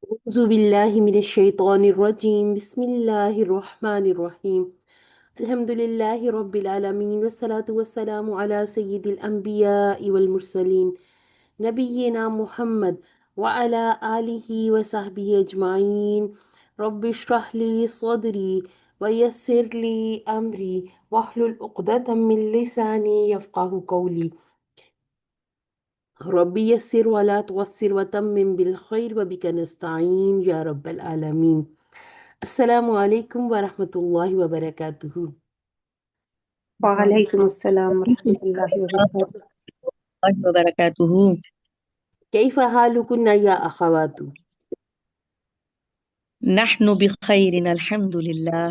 أعوذ بالله من الشيطان الرجيم بسم الله الرحمن الرحيم الحمد لله رب العالمين والصلاة والسلام على سيد الأنبياء والمرسلين نبينا محمد وعلى آله وصحبه أجمعين رب اشرح لي صدري ويسر لي أمري واحلل عقدة من لساني يفقه قولي ربي يسر ولا تعسر وتمم بالخير وبك نستعين يا رب العالمين السلام عليكم ورحمة الله وبركاته. وعليكم السلام ورحمة الله وبركاته. الله وبركاته. كيف حالكن يا أخوات؟ نحن بخير الحمد لله.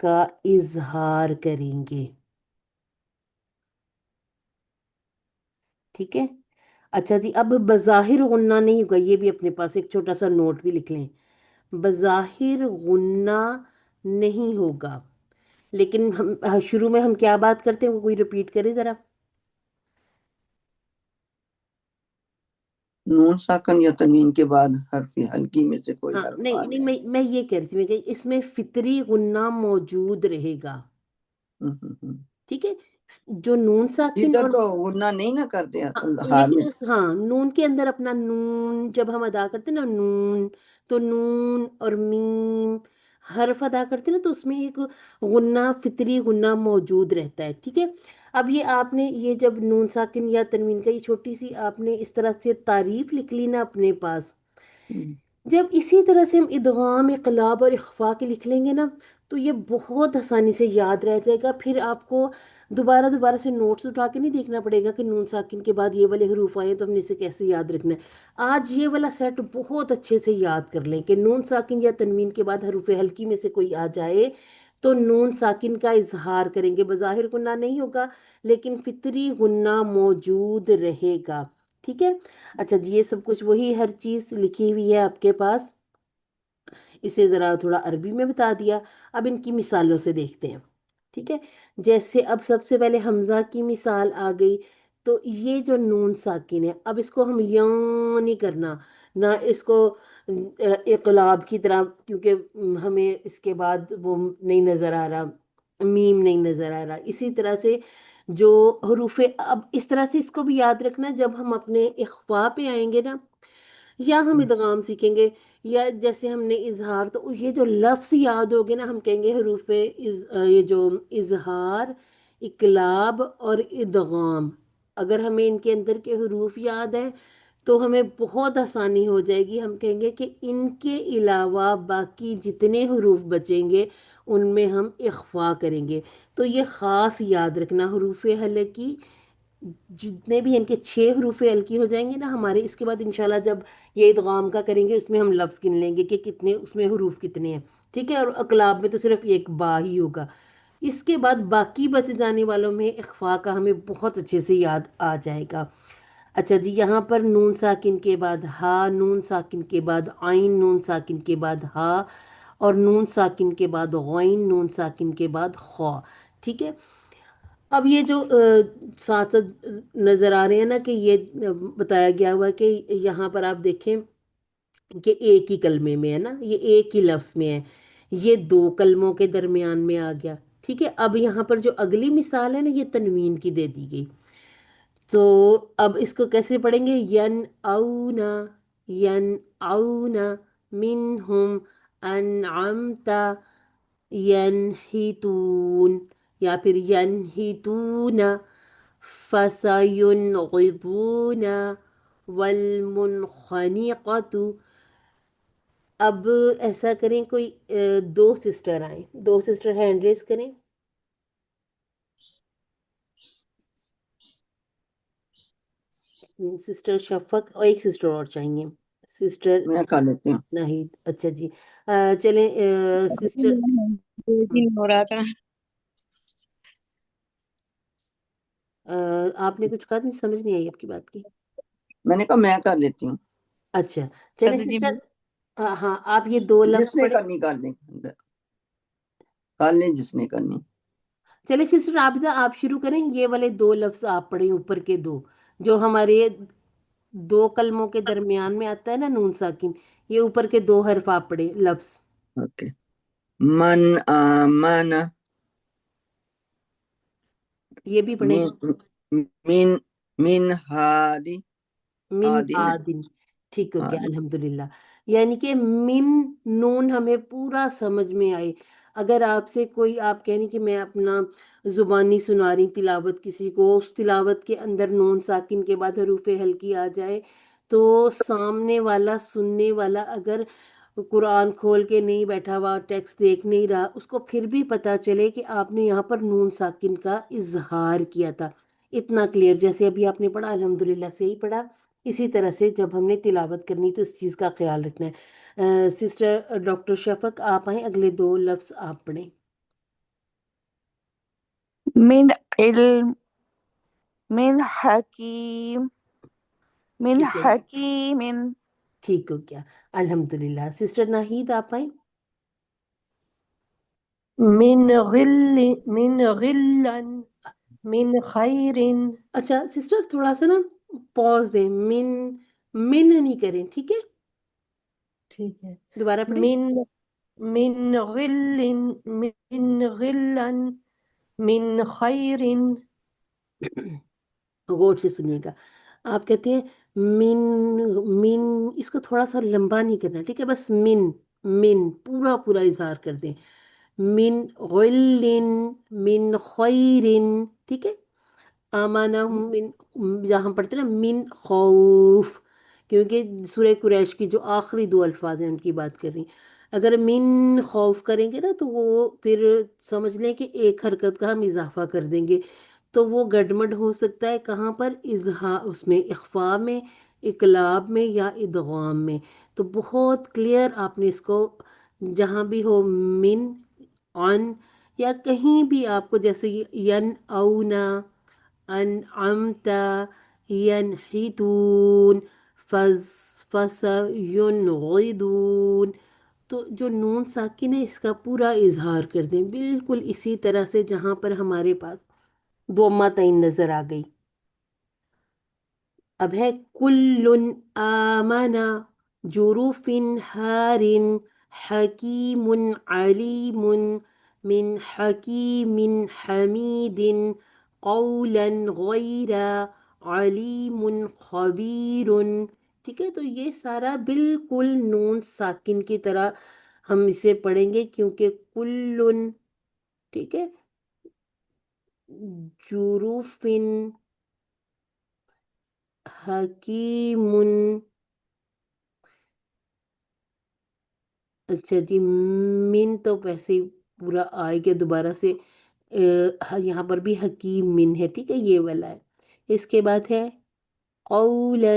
کا اظہار کریں گے. ٹھیک ہے. اچھا جی، اب بظاہر غنہ نہیں ہوگا، یہ بھی اپنے پاس ایک چھوٹا سا نوٹ بھی لکھ لیں. بظاہر غنہ نہیں ہوگا، لیکن ہم شروع میں ہم کیا بات کرتے ہیں وہ کوئی ریپیٹ کرے ذرا. نون ساکن یا تنوین کے بعد حرف ہلکی میں سے کوئی ہاں حرف آ نہیں نہیں، جائے. میں یہ کہہ رہی تھی، میں کہ اس میں فطری غنہ موجود رہے گا. ٹھیک ہے. جو نون ساکن ادھر اور تو غنہ نہیں نہ کرتے ہاں، ہاں لیکن میں. ہاں نون کے اندر اپنا نون جب ہم ادا کرتے ہیں نا نون، تو نون اور میم حرف ادا کرتے ہیں نا، تو اس میں ایک غنہ، فطری غنہ موجود رہتا ہے. ٹھیک ہے. اب یہ آپ نے یہ جب نون ساکن یا تنوین کا یہ چھوٹی سی آپ نے اس طرح سے تعریف لکھ لی نا اپنے پاس، جب اسی طرح سے ہم ادغام، اقلاب اور اخفا کے لکھ لیں گے نا، تو یہ بہت آسانی سے یاد رہ جائے گا. پھر آپ کو دوبارہ دوبارہ سے نوٹس اٹھا کے نہیں دیکھنا پڑے گا کہ نون ساکن کے بعد یہ والے حروف آئے تو ہم نے اسے کیسے یاد رکھنا ہے. آج یہ والا سیٹ بہت اچھے سے یاد کر لیں کہ نون ساکن یا تنوین کے بعد حروف ہلکی میں سے کوئی آ جائے تو نون ساکن کا اظہار کریں گے. بظاہر غنہ نہیں ہوگا، لیکن فطری غنہ موجود رہے گا. ٹھیک ہے. اچھا جی، یہ سب کچھ وہی ہر چیز لکھی ہوئی ہے آپ کے پاس. اسے ذرا تھوڑا عربی میں بتا دیا. اب ان کی مثالوں سے دیکھتے ہیں. ٹھیک ہے. جیسے اب سب سے پہلے حمزہ کی مثال آ گئی. تو یہ جو نون ساکن ہے، اب اس کو ہم یوں نہیں کرنا، نہ اس کو اقلاب کی طرح، کیونکہ ہمیں اس کے بعد وہ نہیں نظر آ رہا، میم نہیں نظر آ رہا. اسی طرح سے جو حروف، اب اس طرح سے اس کو بھی یاد رکھنا، جب ہم اپنے اخفا پہ آئیں گے نا، یا ہم ادغام سیکھیں گے، یا جیسے ہم نے اظہار، تو یہ جو لفظ یاد ہوگے نا، ہم کہیں گے حروف یہ جو اظہار، اقلاب اور ادغام، اگر ہمیں ان کے اندر کے حروف یاد ہیں تو ہمیں بہت آسانی ہو جائے گی. ہم کہیں گے کہ ان کے علاوہ باقی جتنے حروف بچیں گے ان میں ہم اخفا کریں گے. تو یہ خاص یاد رکھنا، حروف حلقی جتنے بھی ان کے 6 حروف ہلکی ہو جائیں گے نا ہمارے، اس کے بعد انشاءاللہ جب یہ ادغام کا کریں گے اس میں ہم لفظ گن لیں گے کہ کتنے اس میں حروف کتنے ہیں. ٹھیک ہے. اور اقلاب میں تو صرف ایک با ہی ہوگا. اس کے بعد باقی بچ جانے والوں میں اخفا کا ہمیں بہت اچھے سے یاد آ جائے گا. اچھا جی، یہاں پر نون ساکن کے بعد ہا، نون ساکن کے بعد عین، نون ساکن کے بعد ہا، اور نون ساکن کے بعد غین، نون ساکن کے بعد خا. ٹھیک ہے. اب یہ جو ساتھ ساتھ نظر آ رہے ہیں نا کہ یہ بتایا گیا ہوا ہے کہ یہاں پر آپ دیکھیں کہ ایک ہی کلمے میں ہے نا، یہ ایک ہی لفظ میں ہے، یہ 2 کلموں کے درمیان میں آ گیا. ٹھیک ہے. اب یہاں پر جو اگلی مثال ہے نا، یہ تنوین کی دے دی گئی. تو اب اس کو کیسے پڑھیں گے؟ ین اونا، ین اونا منہم انعمتا، ینحتون، یا پھر ینحتون، فسینغضون والمنخنقۃ. اب ایسا کریں، کوئی 2 سسٹر آئیں، 2 سسٹر ہینڈ ریز کریں. سسٹر شفق اور ایک سسٹر اور چاہیے، سسٹر میں کر لیتی ہوں. ناہید. اچھا جی. چلیں سسٹر، ہو رہا تھا. آپ نے کچھ کہا نہیں، سمجھ نہیں آئی آپ کی بات کی. میں نے کہا میں کر لیتی ہوں. اچھا چلیں سادہ جی، سسٹر، ہاں آپ یہ 2 جس لفظ نے پڑھیں. کرنی کر لیں، کر لیں جس نے کرنی. چلیں سسٹر عابدہ آپ شروع کریں. یہ والے 2 لفظ آپ پڑھیں، اوپر کے 2 جو ہمارے 2 کلموں کے درمیان میں آتا ہے نا نون ساکن، یہ اوپر کے 2 حرف آپ پڑھیں لفظ. اوکے. من آمن، یہ بھی پڑھیں. من من من ہادی، من ہادی میں آدن. ٹھیک ہو گیا ہادی. الحمدللہ. یعنی کہ من نون ہمیں پورا سمجھ میں آئے. اگر آپ سے کوئی آپ کہہ رہی کہ میں اپنا زبانی سنا رہی تلاوت کسی کو، اس تلاوت کے اندر نون ساکن کے بعد حروف ہلکی آ جائے، تو سامنے والا سننے والا اگر قرآن کھول کے نہیں بیٹھا ہوا، ٹیکسٹ دیکھ نہیں رہا، اس کو پھر بھی پتا چلے کہ آپ نے یہاں پر نون ساکن کا اظہار کیا تھا. اتنا کلیئر جیسے ابھی آپ نے پڑھا، الحمدللہ سے ہی پڑھا. اسی طرح سے جب ہم نے تلاوت کرنی تو اس چیز کا خیال رکھنا ہے. سسٹر ڈاکٹر شفق آپ آئیں، اگلے 2 لفظ آپ پڑھیں. من علم من حکیم من ٹھیک ہے حکیم ٹھیک ہو گیا الحمدللہ سسٹر ناہید آپ آئیں من غلا من خیر. اچھا سسٹر تھوڑا سا نا پوز دیں من نہیں کریں ٹھیک ہے ٹھیک ہے. دوبارہ پڑھیں من غلا من خیر. غور سے سنیے گا آپ کہتے ہیں من اس کو تھوڑا سا لمبا نہیں کرنا ٹھیک ہے بس من پورا پورا اظہار کر دیں من غل من خیر ٹھیک ہے آمانہم من جہاں پڑھتے ہیں نا من خوف کیونکہ سورہ قریش کی جو آخری دو الفاظ ہیں ان کی بات کر رہی ہیں اگر من خوف کریں گے نا تو وہ پھر سمجھ لیں کہ ایک حرکت کا ہم اضافہ کر دیں گے تو وہ گڈمڈ ہو سکتا ہے کہاں پر اس میں اخفاء میں اقلاب میں یا ادغام میں تو بہت کلیئر آپ نے اس کو جہاں بھی ہو من عن یا کہیں بھی آپ کو جیسے ین اونا انعمت ینحتون فسینغضون تو جو نون ساکن ہے اس کا پورا اظہار کر دیں بالکل اسی طرح سے جہاں پر ہمارے پاس دوما تعین نظر آ گئی اب ہے کل آمنا جروف ہار حکیم علیم من حکیم حمید قولا غیر علیم خبیر ٹھیک ہے تو یہ سارا بالکل نون ساکن کی طرح ہم اسے پڑھیں گے کیونکہ کل ٹھیک ہے جروف حکیم اچھا جی من تو ویسے ہی پورا آئے گیا دوبارہ سے یہاں پر بھی حکیم من ہے ٹھیک ہے یہ والا ہے اس کے بعد ہے قولا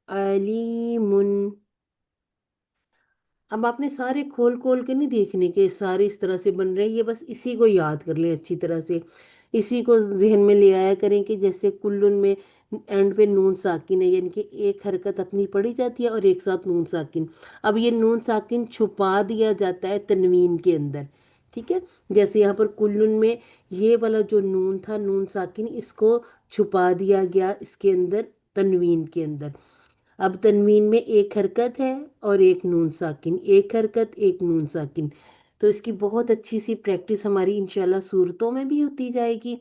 علیم اب آپ نے سارے کھول کھول کے نہیں دیکھنے کہ سارے اس طرح سے بن رہے ہیں یہ بس اسی کو یاد کر لیں اچھی طرح سے اسی کو ذہن میں لے آیا کریں کہ جیسے کلن میں اینڈ پہ نون ساکن ہے یعنی کہ ایک حرکت اپنی پڑھی جاتی ہے اور ایک ساتھ نون ساکن اب یہ نون ساکن چھپا دیا جاتا ہے تنوین کے اندر ٹھیک ہے جیسے یہاں پر کلن میں یہ والا جو نون تھا نون ساکن اس کو چھپا دیا گیا اس کے اندر تنوین کے اندر اب تنوین میں ایک حرکت ہے اور ایک نون ساکن ایک حرکت ایک نون ساکن تو اس کی بہت اچھی سی پریکٹس ہماری انشاءاللہ صورتوں میں بھی ہوتی جائے گی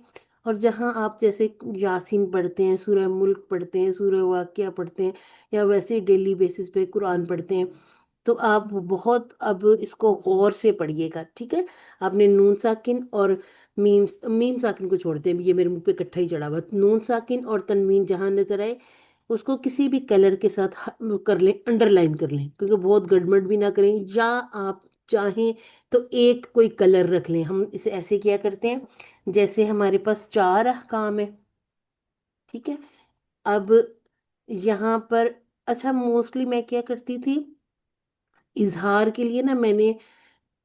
اور جہاں آپ جیسے یاسین پڑھتے ہیں سورہ ملک پڑھتے ہیں سورہ واقعہ پڑھتے ہیں یا ویسے ڈیلی بیسس پہ قرآن پڑھتے ہیں تو آپ بہت اب اس کو غور سے پڑھیے گا ٹھیک ہے آپ نے نون ساکن اور میم ساکن کو چھوڑتے ہیں یہ میرے منہ پہ اکٹھا ہی چڑھا ہوا نون ساکن اور تنوین جہاں نظر آئے اس کو کسی بھی کلر کے ساتھ کر لیں انڈر لائن کر لیں کیونکہ بہت گڑبڑ بھی نہ کریں یا آپ چاہیں تو ایک کوئی کلر رکھ لیں ہم اسے ایسے کیا کرتے ہیں جیسے ہمارے پاس 4 احکام ہے ٹھیک ہے اب یہاں پر اچھا موسٹلی میں کیا کرتی تھی اظہار کے لیے نا میں نے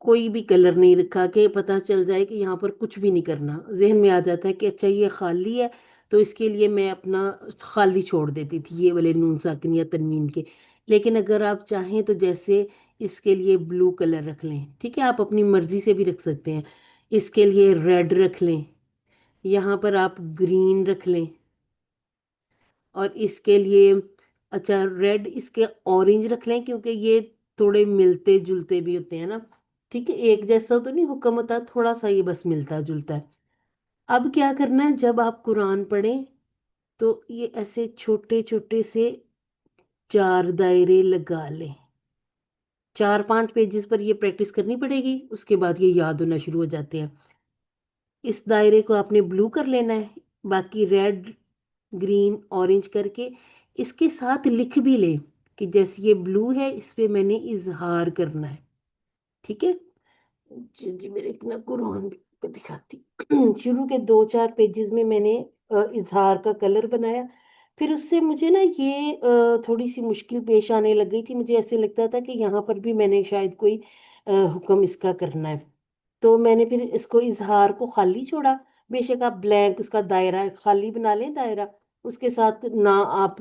کوئی بھی کلر نہیں رکھا کہ پتہ چل جائے کہ یہاں پر کچھ بھی نہیں کرنا ذہن میں آ جاتا ہے کہ اچھا یہ خالی ہے تو اس کے لیے میں اپنا خالی چھوڑ دیتی تھی یہ والے نون ساکن یا تنوین کے لیکن اگر آپ چاہیں تو جیسے اس کے لیے بلو کلر رکھ لیں ٹھیک ہے آپ اپنی مرضی سے بھی رکھ سکتے ہیں اس کے لیے ریڈ رکھ لیں یہاں پر آپ گرین رکھ لیں اور اس کے لیے اچھا ریڈ اس کے اورنج رکھ لیں کیونکہ یہ تھوڑے ملتے جلتے بھی ہوتے ہیں نا ٹھیک ہے ایک جیسا تو نہیں حکم ہوتا تھوڑا سا یہ بس ملتا جلتا ہے اب کیا کرنا ہے جب آپ قرآن پڑھیں تو یہ ایسے چھوٹے چھوٹے سے 4 دائرے لگا لیں 4-5 پیجز پر یہ پریکٹس کرنی پڑے گی اس کے بعد یہ یاد ہونا شروع ہو جاتے ہیں اس دائرے کو آپ نے بلو کر لینا ہے باقی ریڈ گرین اورنج کر کے اس کے ساتھ لکھ بھی لیں کہ جیسے یہ بلو ہے اس پہ میں نے اظہار کرنا ہے ٹھیک ہے جی میرے اپنا قرآن پہ دکھاتی شروع کے 2-4 پیجز میں نے اظہار کا کلر بنایا پھر اس سے مجھے نا یہ تھوڑی سی مشکل پیش آنے لگ گئی تھی مجھے ایسے لگتا تھا کہ یہاں پر بھی میں نے شاید کوئی حکم اس کا کرنا ہے تو میں نے پھر اس کو اظہار کو خالی چھوڑا. بے شک آپ بلینک اس کا دائرہ خالی بنا لیں دائرہ، اس کے ساتھ نہ آپ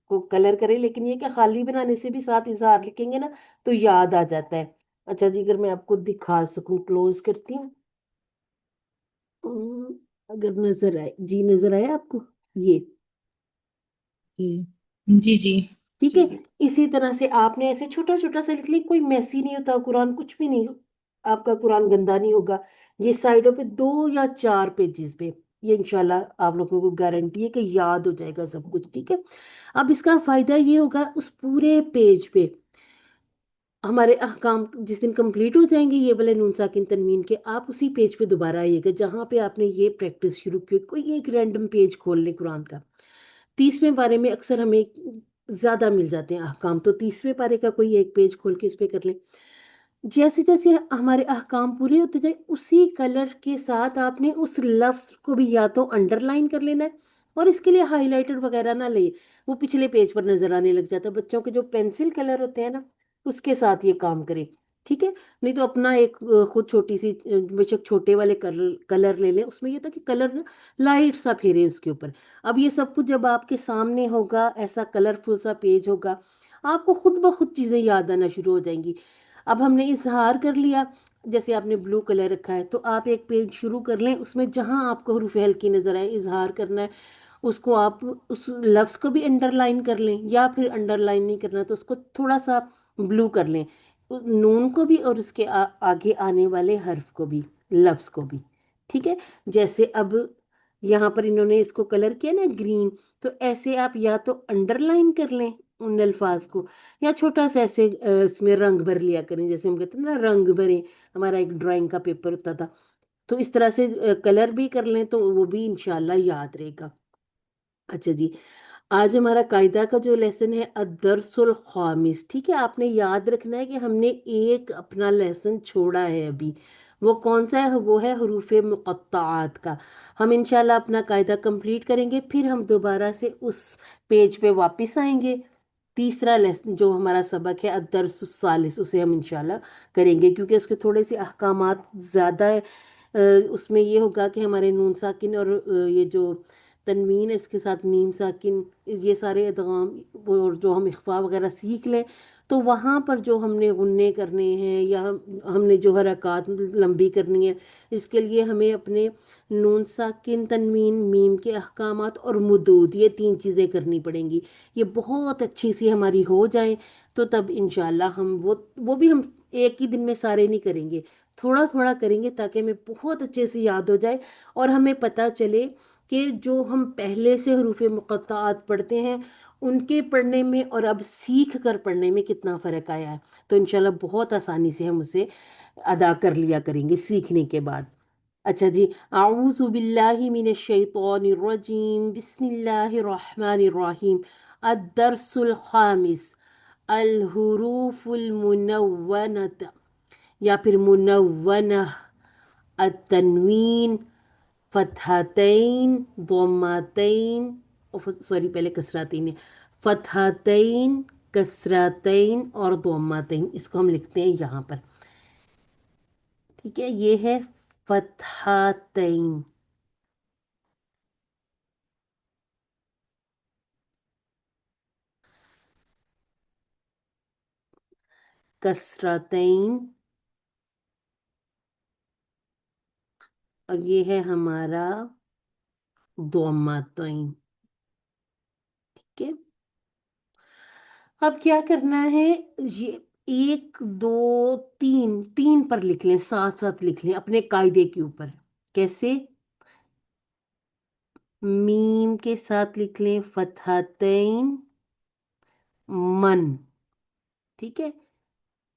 کو کلر کریں، لیکن یہ کہ خالی بنانے سے بھی ساتھ اظہار لکھیں گے نا تو یاد آ جاتا ہے. اچھا جی، اگر میں آپ کو دکھا سکوں، کلوز کرتی ہوں. اگر نظر آئے جی، نظر آیا آپ کو یہ؟ جی جی ٹھیک ہے. اسی طرح سے آپ نے ایسے چھوٹا چھوٹا سا لکھ لیں، کوئی میسی نہیں ہوتا قرآن، کچھ بھی نہیں، آپ کا قرآن گندا نہیں ہوگا. یہ سائڈوں پہ 2 یا 4 پیجز پہ، یہ انشاءاللہ آپ لوگوں کو گارنٹی ہے کہ یاد ہو جائے گا سب کچھ. ٹھیک ہے. اب اس کا فائدہ یہ ہوگا، اس پورے پیج پہ ہمارے احکام جس دن کمپلیٹ ہو جائیں گے یہ والے نون ساکن تنوین کے، آپ اسی پیج پہ دوبارہ آئیے گا جہاں پہ آپ نے یہ پریکٹس شروع کی. کوئی ایک رینڈم پیج کھول لیں قرآن کا. 30ویں پارے میں اکثر ہمیں زیادہ مل جاتے ہیں احکام، تو 30ویں پارے کا کوئی ایک پیج کھول کے اس پہ کر لیں. جیسے جیسے ہمارے احکام پورے ہوتے جائے، اسی کلر کے ساتھ آپ نے اس لفظ کو بھی یا تو انڈر لائن کر لینا ہے، اور اس کے لیے ہائی لائٹر وغیرہ نہ لیں، وہ پچھلے پیج پر نظر آنے لگ جاتا ہے. بچوں کے جو پینسل کلر ہوتے ہیں نا، اس کے ساتھ یہ کام کریں. ٹھیک ہے. نہیں تو اپنا ایک خود چھوٹی سی بے شک چھوٹے والے کلر لے لیں. اس میں یہ تھا کہ کلر لائٹ سا پھیرے اس کے اوپر. اب یہ سب کچھ جب آپ کے سامنے ہوگا، ایسا کلرفل سا پیج ہوگا، آپ کو خود بخود چیزیں یاد آنا شروع ہو جائیں گی. اب ہم نے اظہار کر لیا، جیسے آپ نے بلو کلر رکھا ہے تو آپ ایک پیج شروع کر لیں، اس میں جہاں آپ کو حروف ہلکی نظر آئے اظہار کرنا ہے، اس کو آپ اس لفظ کو بھی انڈر لائن کر لیں، یا پھر انڈر لائن نہیں کرنا تو اس کو تھوڑا سا بلو کر لیں، نون کو بھی اور اس کے آگے آنے والے حرف کو بھی، لفظ کو بھی. ٹھیک ہے. جیسے اب یہاں پر انہوں نے اس کو کلر کیا نا گرین، تو ایسے آپ یا تو انڈر لائن کر لیں ان الفاظ کو، یا چھوٹا سا ایسے اس میں رنگ بھر لیا کریں، جیسے ہم کہتے ہیں نا رنگ بھریں، ہمارا ایک ڈرائنگ کا پیپر ہوتا تھا، تو اس طرح سے کلر بھی کر لیں تو وہ بھی انشاءاللہ یاد رہے گا. اچھا جی، آج ہمارا قاعدہ کا جو لیسن ہے الدرس الخامس. ٹھیک ہے. آپ نے یاد رکھنا ہے کہ ہم نے ایک اپنا لیسن چھوڑا ہے ابھی. وہ کون سا ہے؟ وہ ہے حروف مقطعات کا. ہم انشاءاللہ اپنا قاعدہ کمپلیٹ کریں گے، پھر ہم دوبارہ سے اس پیج پہ واپس آئیں گے. تیسرا لیسن جو ہمارا سبق ہے الدرس الثالث، اسے ہم انشاءاللہ کریں گے، کیونکہ اس کے تھوڑے سے احکامات زیادہ ہے. اس میں یہ ہوگا کہ ہمارے نون ساکن اور یہ جو تنوین ہے اس کے ساتھ میم ساکن، یہ سارے ادغام اور جو ہم اخفا وغیرہ سیکھ لیں، تو وہاں پر جو ہم نے غنے کرنے ہیں یا ہم نے جو حرکات لمبی کرنی ہے، اس کے لیے ہمیں اپنے نون ساکن تنوین میم کے احکامات اور مدود، یہ 3 چیزیں کرنی پڑیں گی. یہ بہت اچھی سی ہماری ہو جائیں تو تب انشاءاللہ ہم وہ بھی ہم ایک ہی دن میں سارے نہیں کریں گے، تھوڑا تھوڑا کریں گے تاکہ ہمیں بہت اچھے سے یاد ہو جائے، اور ہمیں پتہ چلے کہ جو ہم پہلے سے حروف مقطعات پڑھتے ہیں ان کے پڑھنے میں اور اب سیکھ کر پڑھنے میں کتنا فرق آیا ہے. تو انشاءاللہ بہت آسانی سے ہم اسے ادا کر لیا کریں گے سیکھنے کے بعد. اچھا جی، اعوذ باللہ من الشیطان الرجیم، بسم اللہ الرحمن الرحیم. الدرس الخامس الحروف المنونة یا پھر منونہ. التنوین فتحتین ضمتین، سوری پہلے کسرتین، فتحتین کسرتین اور ضمتین، اس کو ہم لکھتے ہیں یہاں پر. ٹھیک ہے. یہ ہے فتحتین، کسرتین، اور یہ ہے ہمارا ضمتین. ٹھیک ہے. اب کیا کرنا ہے، یہ 1 2 3 پر لکھ لیں، ساتھ ساتھ لکھ لیں اپنے قاعدے کے اوپر. کیسے؟ میم کے ساتھ لکھ لیں فتحتین من. ٹھیک ہے.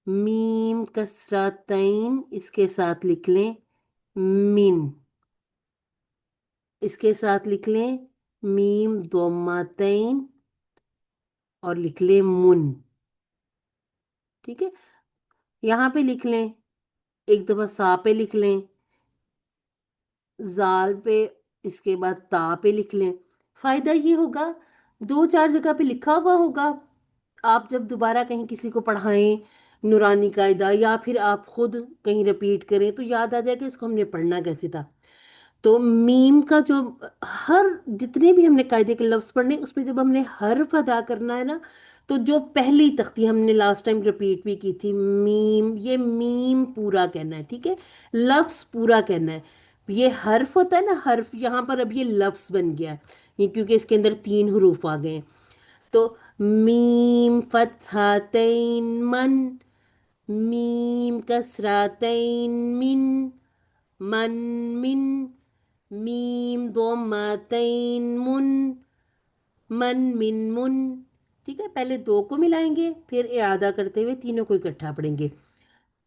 میم کسرتین، اس کے ساتھ لکھ لیں من. اس کے ساتھ لکھ لیں میم ضمتین اور لکھ لیں من. ٹھیک ہے. یہاں پہ لکھ لیں، ایک دفعہ سا پہ لکھ لیں، زال پہ، اس کے بعد تا پہ لکھ لیں. فائدہ یہ ہوگا 2 4 جگہ پہ لکھا ہوا ہوگا، آپ جب دوبارہ کہیں کسی کو پڑھائیں نورانی قاعدہ، یا پھر آپ خود کہیں رپیٹ کریں تو یاد آ جائے کہ اس کو ہم نے پڑھنا کیسے تھا. تو میم کا جو ہر جتنے بھی ہم نے قاعدے کے لفظ پڑھنے، اس میں جب ہم نے حرف ادا کرنا ہے نا، تو جو پہلی تختی ہم نے لاسٹ ٹائم رپیٹ بھی کی تھی، میم، یہ میم پورا کہنا ہے، ٹھیک ہے، لفظ پورا کہنا ہے. یہ حرف ہوتا ہے نا، حرف، یہاں پر اب یہ لفظ بن گیا ہے، یہ کیونکہ اس کے اندر 3 حروف آ گئے ہیں. تو میم فتحتین من، میم کسرتین من، من، من، میم ضمتین من، من، من. ٹھیک ہے، پہلے 2 کو ملائیں گے، پھر اعادہ کرتے ہوئے تینوں کو اکٹھا پڑھیں گے.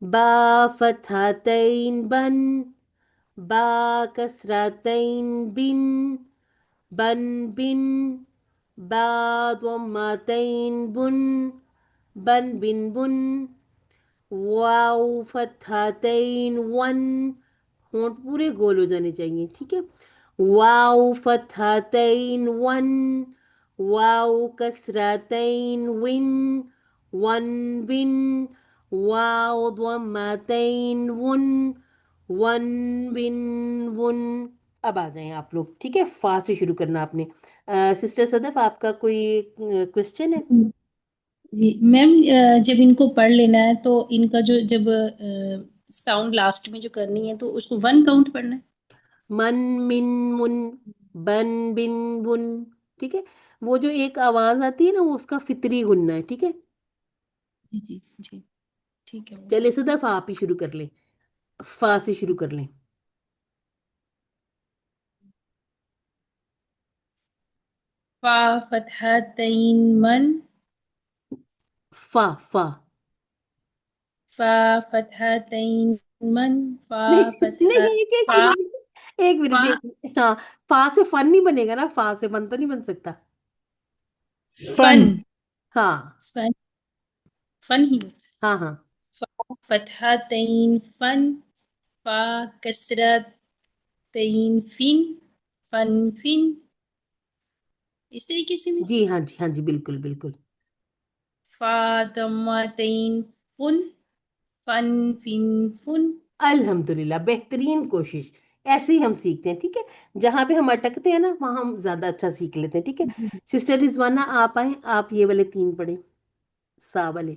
با فتحتین بن، با کسرتین بن، بن، بن، با ضمتین بن، بن، بن، بن. واو فتحتین ون، ہونٹ پورے گول ہو جانے چاہیے، ٹھیک ہے. واو فتحتین ون، واو کسرتین ون، ون، ون، واو ضمتین ون، ون، ون، ون. اب آ جائیں آپ لوگ، ٹھیک ہے، فا سے شروع کرنا آپ نے. سسٹر صدف، آپ کا کوئی کوشچن ہے؟ جی میم، جب ان کو پڑھ لینا ہے تو ان کا جو جب ساؤنڈ لاسٹ میں جو کرنی ہے تو اس کو 1 کاؤنٹ پڑھنا ہے. من، من، من، بن، بن، بن. ٹھیک ہے، وہ جو ایک آواز آتی ہے نا، وہ اس کا فطری گننا ہے، ٹھیک ہے. جی جی جی ٹھیک ہے. چلے صدف، آپ ہی شروع کر لیں، فا سے شروع کر لیں. فا فتحتین من، فا، فا. فا فتحتین من، فا نہیں فتح نہیں، ایک فا منٹ، ایک منٹ، فا ایک منٹ. ہاں، فا سے فن نہیں بنے گا نا، فا سے من تو نہیں بن سکتا. فن، ہاں فن، فن ہی. ہاں ہاں. فا فتحتین فن، فا کسرتین فن، فن، فن. اس طریقے سے مس. جی ہاں جی، ہاں جی، بالکل بالکل. فا ضمتین فن، فن، فن، فن. الحمدللہ، بہترین کوشش. ایسے ہی ہم سیکھتے ہیں، ٹھیک ہے. جہاں پہ ہم اٹکتے ہیں نا، وہاں ہم زیادہ اچھا سیکھ لیتے ہیں، ٹھیک ہے. سسٹر رضوانہ، آپ آئیں، آپ یہ والے 3 پڑھیں، سا والے.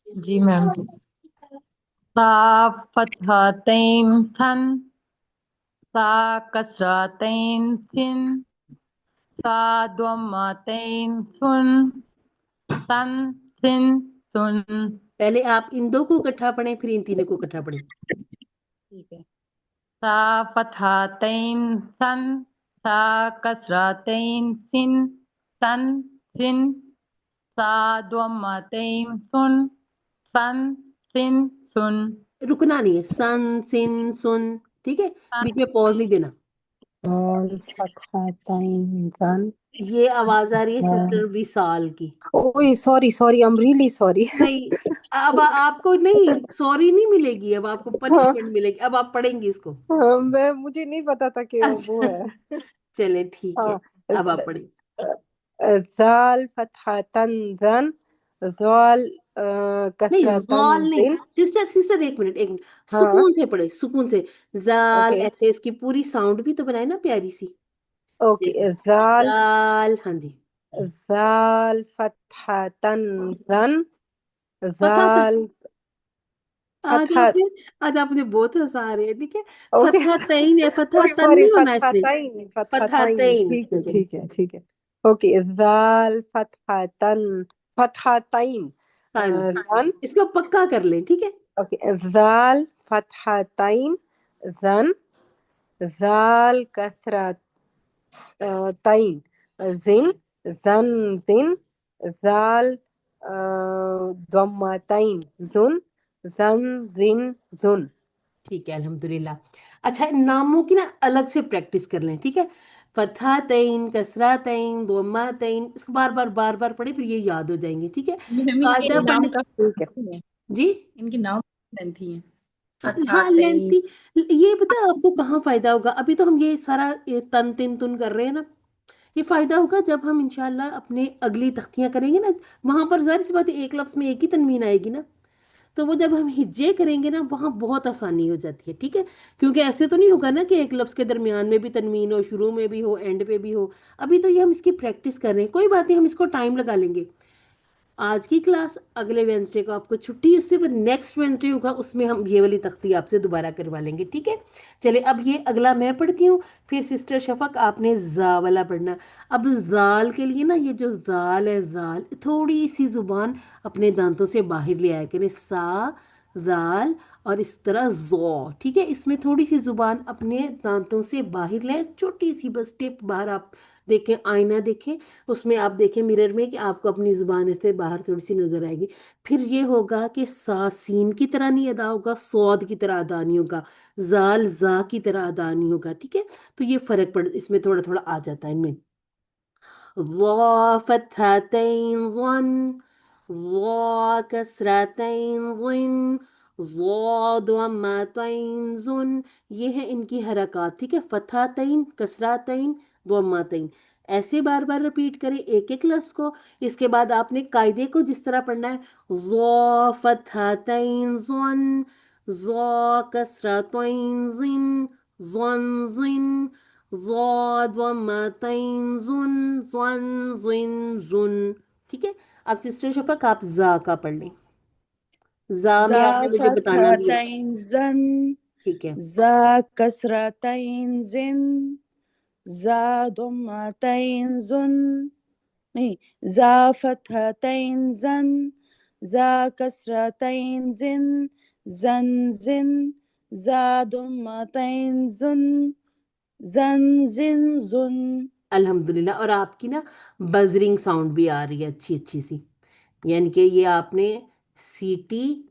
جی میم. سا فتحتین تھن، سا کسرتین سن، سا ضمتین سن، سن، سن، سن. پہلے آپ ان 2 کو اکٹھا پڑھیں، پھر ان 3 کو اکٹھا پڑھیں. ٹھیک ہے. سا فتحتین سن، سا کسرتین سن، سن، سن، سا ضمتین سن، سن، سن، سن. رکنا نہیں ہے، سن، سن، سن، ٹھیک ہے، بیچ میں پوز نہیں دینا. ضال فتحتین زن. یہ آواز آ رہی ہے سسٹر وصال کی. اوئے sorry sorry, am really sorry. نہیں، اب آپ کو نہیں، سوری نہیں ملے گی، اب آپ کو ہاں پنشمنٹ ملے گی، اب آپ پڑھیں گی اس کو. میں مجھے نہیں پتا تھا کہ وہ اچھا، ہے. چلے ٹھیک ہے، اب آپ ہاں، پڑھیں. ذال فتحتن ذن، ذال نہیں، کسرتن زال نہیں، ذن. سسٹر ایک منٹ، ایک منٹ. ہاں سکون سے پڑھے، سکون سے. زال، اوکے ایسے اس کی پوری ساؤنڈ بھی تو بنائے نا پیاری سی. اوکے. جیسے ذال، زال، ہاں جی. ذال فتحتن ذن، فتح تھا، ذال آج فتح. آپ نے آج آپ مجھے بہت ہنسا رہے ہیں، ٹھیک ہے. اوکے فتح تین ہے، فتح تن سوری، نہیں ہونا اس نے. فتحتین، فتح فتحتین، تین. ٹھیک ہے ٹھیک ہے ٹھیک ہے. اوکے. ذال فتحتن، فتحتین ہاں جی، ذن. اس کو پکا کر لیں، ٹھیک ہے. اوکے. ذال فتحتین ذن، ذال کسرت تین زن، زن، زن، ذال ضمتین زن، زن، زن، زن. ٹھیک ہے، الحمدللہ. اچھا، ناموں کی نا الگ سے پریکٹس کر لیں، ٹھیک ہے. فتح تین، کسرہ تین، ضمہ تین، اس کو بار بار بار بار پڑھیں، پھر یہ یاد ہو جائیں گے، ٹھیک ہے. میم ان کے قاعدہ پڑھنے. نام کا ٹھیک ہے. جی ان کے نام لینتھی ہیں. ہاں، فتحتین. لینتھی. یہ بتا آپ کو کہاں فائدہ ہوگا، ابھی تو ہم یہ سارا تن تن تن کر رہے ہیں نا. یہ فائدہ ہوگا جب ہم انشاءاللہ اپنے اگلی تختیاں کریں گے نا، وہاں پر ظاہر سی بات ہے ایک لفظ میں ایک ہی تنوین آئے گی نا، تو وہ جب ہم ہجے کریں گے نا وہاں بہت آسانی ہو جاتی ہے، ٹھیک ہے؟ کیونکہ ایسے تو نہیں ہوگا نا کہ ایک لفظ کے درمیان میں بھی تنوین ہو، شروع میں بھی ہو، اینڈ پہ بھی ہو. ابھی تو یہ ہم اس کی پریکٹس کر رہے ہیں، کوئی بات نہیں، ہم اس کو ٹائم لگا لیں گے. آج کی کلاس اگلے وینسڈے کو آپ کو چھٹی، اس سے پھر نیکسٹ وینسڈے ہوگا، اس میں ہم یہ والی تختی آپ سے دوبارہ کروا لیں گے، ٹھیک ہے؟ چلے اب یہ اگلا میں پڑھتی ہوں، پھر سسٹر شفق آپ نے زا والا پڑھنا. اب زال کے لیے نا، یہ جو زال ہے، زال تھوڑی سی زبان اپنے دانتوں سے باہر لے آیا کریں، سا، زال، اور اس طرح زو، ٹھیک ہے؟ اس میں تھوڑی سی زبان اپنے دانتوں سے باہر لیں، چھوٹی سی بس ٹپ باہر. آپ دیکھیں، آئینہ دیکھیں، اس میں آپ دیکھیں مرر میں کہ آپ کو اپنی زبان سے باہر تھوڑی سی نظر آئے گی. پھر یہ ہوگا کہ سا سین کی طرح نہیں ادا ہوگا، سود کی طرح ادا نہیں ہوگا، زال زا کی طرح ادا نہیں ہوگا، ٹھیک ہے؟ تو یہ فرق اس میں تھوڑا تھوڑا آ جاتا ہے ان میں. ضا فتحتين ظن، ضا كسرتين ظن، ضاد ضمتين ظن. یہ ہے ان کی حرکات، ٹھیک ہے؟ فتحتين، کسرتين، ضمتين. ایسے بار بار رپیٹ کریں ایک ایک لفظ کو. اس کے بعد آپ نے قاعدے کو جس طرح پڑھنا ہے، ضا فتحتين ظن، ضا کسرتين ظن، ظن ظن، ضاد ضمتين ظن، ظن ظن ظن. ٹھیک ہے؟ اب سسٹر شفق آپ زا کا پڑھ لیں. زا میں زا آپ نے مجھے بتانا بھی ہے، فتحتين زن، ٹھیک ہے؟ زا کسرتين زن، زا ضمتين زن، نہیں، زا فتحتين زن، زا کسرتين زن، زن زن، زا ضمتين زن، زن زن زن. الحمدللہ. اور آپ کی نا بزرنگ ساؤنڈ بھی آ رہی ہے اچھی اچھی سی، یعنی کہ یہ آپ نے سیٹی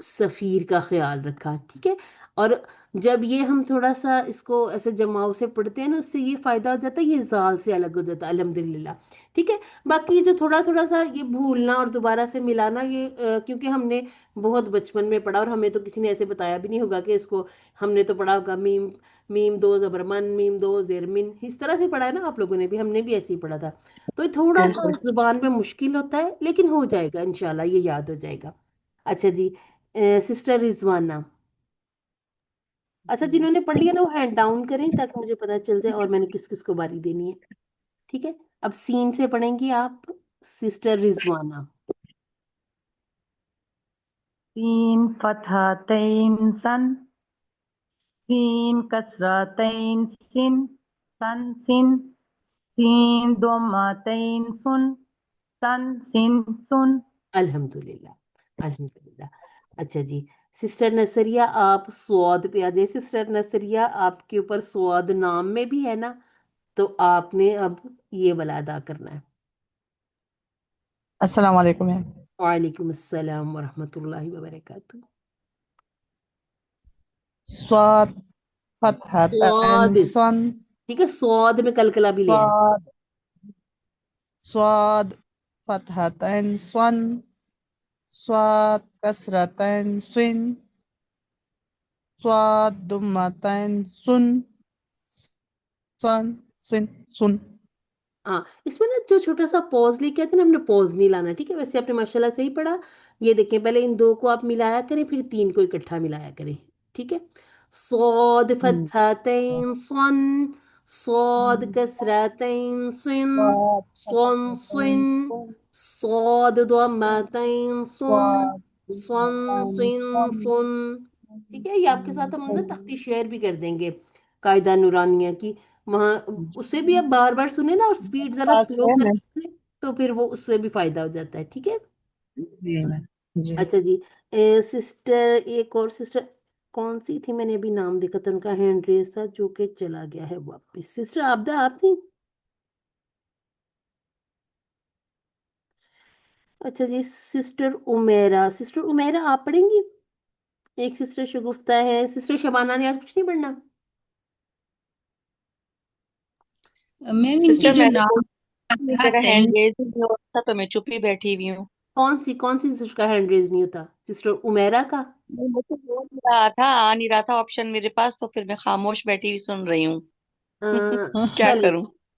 سفیر کا خیال رکھا، ٹھیک ہے؟ اور جب یہ ہم تھوڑا سا اس کو ایسے جماؤ سے پڑھتے ہیں نا، اس سے یہ فائدہ ہو جاتا ہے، یہ زال سے الگ ہو جاتا ہے، الحمدللہ. ٹھیک ہے؟ باقی جو تھوڑا تھوڑا سا یہ بھولنا اور دوبارہ سے ملانا، یہ کیونکہ ہم نے بہت بچپن میں پڑھا، اور ہمیں تو کسی نے ایسے بتایا بھی نہیں ہوگا کہ اس کو ہم نے تو پڑھا ہوگا میم، میم دو زبر من، میم دو زیر من، اس طرح سے پڑھا ہے نا آپ لوگوں نے بھی، ہم نے بھی ایسے ہی پڑھا تھا. تو یہ تھوڑا سا زبان میں مشکل ہوتا ہے، لیکن ہو جائے گا انشاءاللہ، یہ یاد ہو جائے گا. اچھا جی، سسٹر رضوانہ. اچھا، جنہوں نے پڑھ لیا نا وہ ہینڈ ڈاؤن کریں تاکہ مجھے پتا چل جائے اور میں نے کس کس کو باری دینی ہے. ٹھیک ہے؟ اب سین سے پڑھیں گی آپ، سسٹر رضوانہ. سین فتحتين سن، سین کسرتين سن، سن سن، سین ضمتين سن، سن سن سن. الحمدللہ، الحمدللہ. اچھا جی، سسٹر نصریہ آپ سواد پہ آ جائے. سسٹر نصریہ آپ کے اوپر سواد نام میں بھی ہے نا، تو آپ نے اب یہ والا ادا کرنا ہے. السلام علیکم میم. وعلیکم السلام ورحمۃ اللہ وبرکاتہ. صاد فتحتن سواد، سن، ٹھیک ہے؟ سواد میں کلکلا بھی لے آئے. صاد، صاد فتحتن سن، صاد کسرتن سن، صاد ضمتن سن، سن سن سن. ہاں، اس میں نا جو چھوٹا سا پوز لے کے آتے ہیں نا، ہم نے پوز نہیں لانا، ٹھیک ہے؟ ویسے آپ نے ماشاءاللہ صحیح پڑھا. یہ دیکھیں، پہلے ان دو کو آپ ملایا کریں، پھر تین کو اکٹھا ملایا کریں، ٹھیک ہے؟ صاد فتحتین صن، صاد کسرتین سن، صاد صن فتحتن سن، سن، صاد ضمتین سن، صاد سن ضمتن سن سن، سن. ٹھیک ہے؟ یہ آپ کے ساتھ ہم نا تختی شیئر بھی کر دیں گے، قاعدہ نورانیہ کی، وہاں اسے بھی آپ بار بار سنیں نا، اور سپیڈ ذرا پاس سلو ہے کر میں. کے سنیں، تو پھر وہ اس سے بھی فائدہ ہو جاتا ہے، ٹھیک ہے؟ جی میم. جی اچھا جی، سسٹر ایک اور سسٹر کون سی تھی، میں نے ابھی نام دیکھا تھا ان کا، ہینڈ ریس تھا جو کہ چلا گیا ہے واپس. سسٹر عابدہ آپ تھی؟ اچھا جی، سسٹر عمیرہ. سسٹر عمیرہ آپ پڑھیں گی؟ ایک سسٹر شگفتہ ہے. سسٹر شبانہ نے آج کچھ نہیں پڑھنا؟ میم ان کی سسٹر جو میں نام میرا فتحتین، ہینڈ ریز نہیں ہو رہا تھا تو میں چپ ہی بیٹھی ہوئی ہوں. کون سی سسٹر کا ہینڈ ریز نہیں ہوتا؟ سسٹر عمیرہ کا؟ مجھے ہو نہیں رہا تھا، آ نہیں رہا تھا آپشن میرے پاس، تو پھر میں خاموش بیٹھی ہوئی سن رہی ہوں. کیا چلے، کروں؟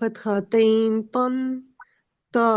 فتحتين طن تا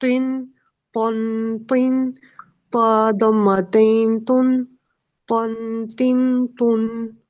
طن طن طن طا ضمتين طن طن تن طن.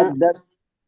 الدرس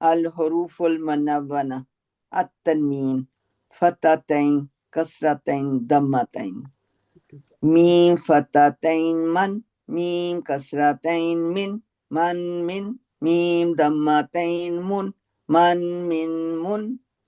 الحروف المنونة التنوين فتحتين كسرتين ضمتين ميم فتحتين ميم كسرتين من ميم ضمتين من.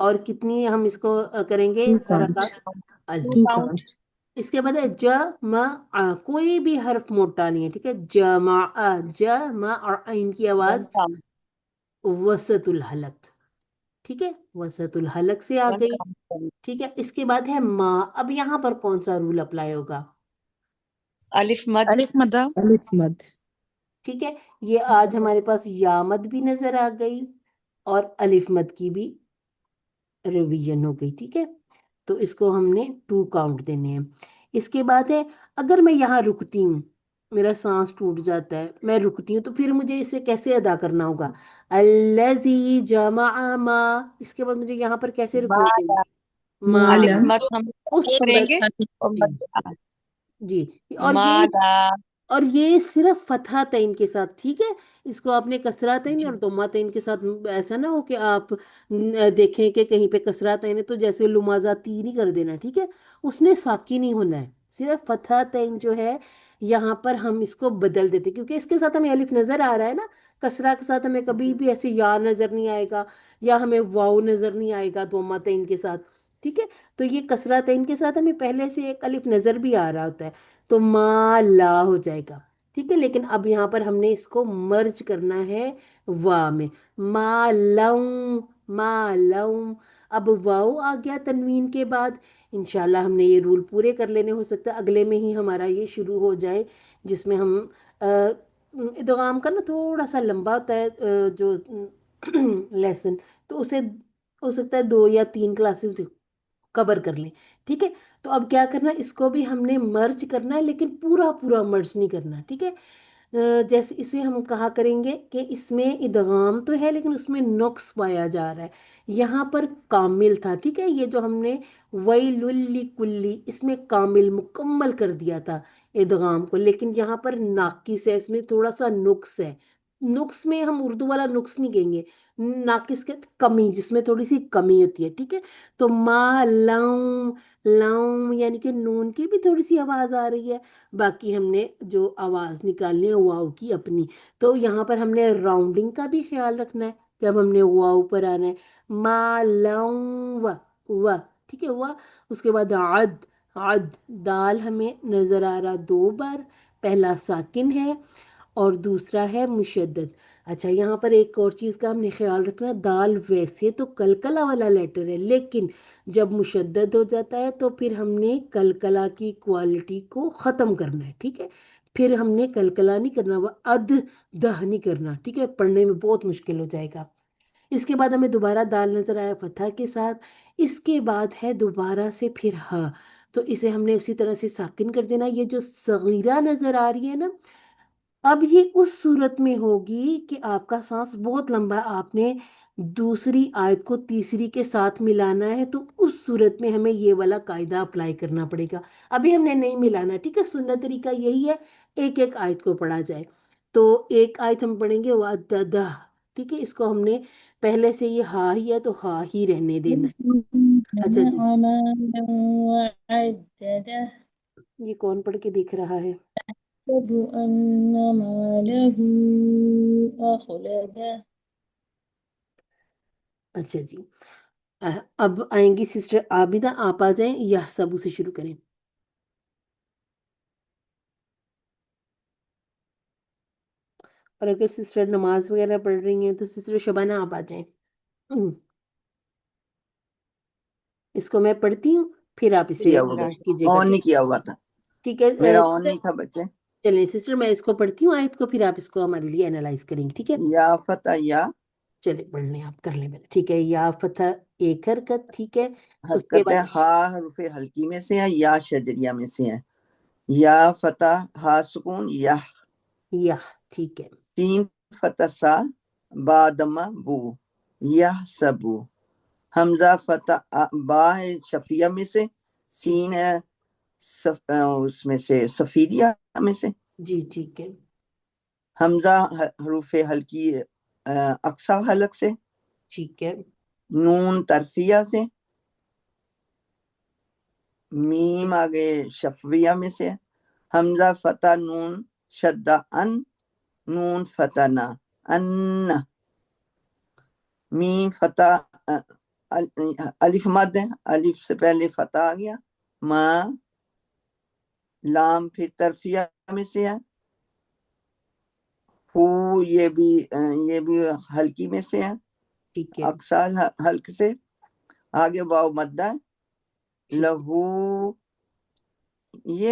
اور کتنی ہم اس کو کریں گے Two count. حرکات؟ الف. Two count. اس کے بعد ہے جمع، کوئی بھی حرف موٹا نہیں ہے، ٹھیک ہے، جمع، جمع، اور عین کی آواز ون کاؤنٹ وسط الحلق، ٹھیک ہے، وسط الحلق سے آ ون گئی، کاؤنٹ ٹھیک ہے۔ اس کے بعد ہے ما، اب یہاں پر کون سا رول اپلائی ہوگا؟ الف مد الف مدہ Alif mad. ٹھیک ہے، یہ آج ہمارے پاس یا مد بھی نظر آ گئی اور الف مد کی بھی ریویژن ہو گئی، ٹھیک ہے، تو اس کو ہم نے 2 کاؤنٹ دینے ہیں۔ اس کے بعد ہے اگر میں یہاں رکتی ہوں، میرا سانس ٹوٹ جاتا ہے، میں رکتی ہوں، تو پھر مجھے اسے کیسے ادا کرنا ہوگا؟ الذی جمع ما، اس کے بعد مجھے یہاں پر کیسے رکنا چاہیے؟ الف ما، Mala. مد ہم اس یہ کریں صورت، گے اور جی مد جی، اور یہ مالا صرف فتحہ تعین کے ساتھ، ٹھیک ہے، اس کو آپ نے کسرہ تعین اور ضمہ تعین کے ساتھ، ایسا نہ ہو کہ آپ دیکھیں کہ کہیں پہ کسرہ تعین ہے تو جیسے لمازہ تی نہیں کر دینا، ٹھیک ہے، اس نے ساکن نہیں ہونا ہے، صرف فتحہ تعین جو ہے یہاں پر ہم اس کو بدل دیتے، کیونکہ اس کے ساتھ ہمیں الف نظر آ رہا ہے نا، کسرہ کے ساتھ ہمیں کبھی بھی ایسے یا نظر نہیں آئے گا یا ہمیں واو نظر نہیں آئے گا ضمہ تعین کے ساتھ، ٹھیک ہے، تو یہ کسرہ تعین کے ساتھ ہمیں پہلے سے ایک الف نظر بھی آ رہا ہوتا ہے، تو ما لا ہو جائے گا، ٹھیک ہے، لیکن اب یہاں پر ہم نے اس کو مرج کرنا ہے وا میں، ما لوں، ما لوں، اب واو آ گیا تنوین کے بعد، انشاءاللہ ہم نے یہ رول پورے کر لینے، ہو سکتا ہے اگلے میں ہی ہمارا یہ شروع ہو جائے، جس میں ہم ادغام کرنا تھوڑا سا لمبا ہوتا ہے جو لیسن، تو اسے ہو سکتا ہے 2 یا 3 کلاسز بھی کور کر لیں، ٹھیک ہے، تو اب کیا کرنا ہے، اس کو بھی ہم نے مرج کرنا ہے لیکن پورا پورا مرج نہیں کرنا، ٹھیک ہے، جیسے اسے ہم کہا کریں گے کہ اس میں ادغام تو ہے لیکن اس میں نقص پایا جا رہا ہے، یہاں پر کامل تھا، ٹھیک ہے، یہ جو ہم نے ویل لکلی اس میں کامل مکمل کر دیا تھا ادغام کو، لیکن یہاں پر ناقص ہے، اس میں تھوڑا سا نقص ہے، نقص میں ہم اردو والا نقص نہیں کہیں گے، ناقص کے کمی، جس میں تھوڑی سی کمی ہوتی ہے، ٹھیک ہے، تو ما لوں، لوں یعنی کہ نون کی بھی تھوڑی سی آواز آ رہی ہے، باقی ہم نے جو آواز نکالنی ہے واو کی اپنی، تو یہاں پر ہم نے راؤنڈنگ کا بھی خیال رکھنا ہے، جب ہم نے واو پر آنا ہے، ما لوں و، ٹھیک ہے، ہوا، اس کے بعد عد، عد، دال ہمیں نظر آ رہا 2 بار، پہلا ساکن ہے اور دوسرا ہے مشدد۔ اچھا، یہاں پر ایک اور چیز کا ہم نے خیال رکھنا، دال ویسے تو کلکلا والا لیٹر ہے لیکن جب مشدد ہو جاتا ہے تو پھر ہم نے کلکلا کی کوالٹی کو ختم کرنا ہے، ٹھیک ہے، پھر ہم نے کلکلا نہیں کرنا، وہ اد دہ نہیں کرنا، ٹھیک ہے، پڑھنے میں بہت مشکل ہو جائے گا۔ اس کے بعد ہمیں دوبارہ دال نظر آیا فتح کے ساتھ، اس کے بعد ہے دوبارہ سے پھر ہا، تو اسے ہم نے اسی طرح سے ساکن کر دینا، یہ جو صغیرہ نظر آ رہی ہے نا، اب یہ اس صورت میں ہوگی کہ آپ کا سانس بہت لمبا ہے، آپ نے دوسری آیت کو تیسری کے ساتھ ملانا ہے، تو اس صورت میں ہمیں یہ والا قاعدہ اپلائی کرنا پڑے گا، ابھی ہم نے نہیں ملانا، ٹھیک ہے، سنت طریقہ یہی ہے، ایک ایک آیت کو پڑھا جائے، تو ایک آیت ہم پڑھیں گے وَدَّدَ، ٹھیک ہے، اس کو ہم نے پہلے سے یہ ہا ہی ہے تو ہا ہی رہنے دینا ہے۔ اچھا جی، وعدده یہ کون پڑھ کے دیکھ رہا ہے؟ يحسب أن ماله أخلده اچھا جی، اب آئیں گی سسٹر عابدہ، آپ آ جائیں، یا سبو سے شروع کریں، اور اگر سسٹر نماز وغیرہ پڑھ رہی ہیں تو سسٹر شبانہ آپ آ جائیں، اس کو میں پڑھتی ہوں پھر آپ اسے کیا ہوا انالائز بچے، کیجیے گا، آن نہیں کیا ہوا تھا، ٹھیک ہے، میرا آن نہیں تھا بچے۔ چلیں سسٹر میں اس کو پڑھتی ہوں آیت کو، پھر آپ اس کو ہمارے لیے انالائز کریں گے، ٹھیک ہے، یا فتح یا چلیں پڑھ لیں، آپ کر لیں پہلے، ٹھیک ہے، یا فتح ایک حرکت، ٹھیک ہے، اس کے حرکت ہے، بعد ہا حروف حلقی میں سے ہے یا شجریہ میں سے ہے، یا فتح ہا سکون یا، یا، ٹھیک ہے، تین فتح سا بادمہ بو یا سبو، حمزہ فتح با ہے شفیہ میں سے، ٹھیک، سین ہے اس میں سے سفیدیہ میں سے، جی ٹھیک ہے، حمزہ حروف حلقی اقصا حلق سے، ٹھیک ہے، نون ترفیہ سے، میم آگے شفویہ میں سے، حمزہ فتح نون شدہ ان، نون فتح نا ان، میم فتح الف مد ہے، الف سے پہلے فتح آ گیا، ماں لام پھر ترفیہ میں سے ہے، ہو یہ بھی ہلکی میں سے ہے، ٹھیک ہے اقصال حلق سے، آگے واو مدہ ہے، ٹھیک ہے لہو یہ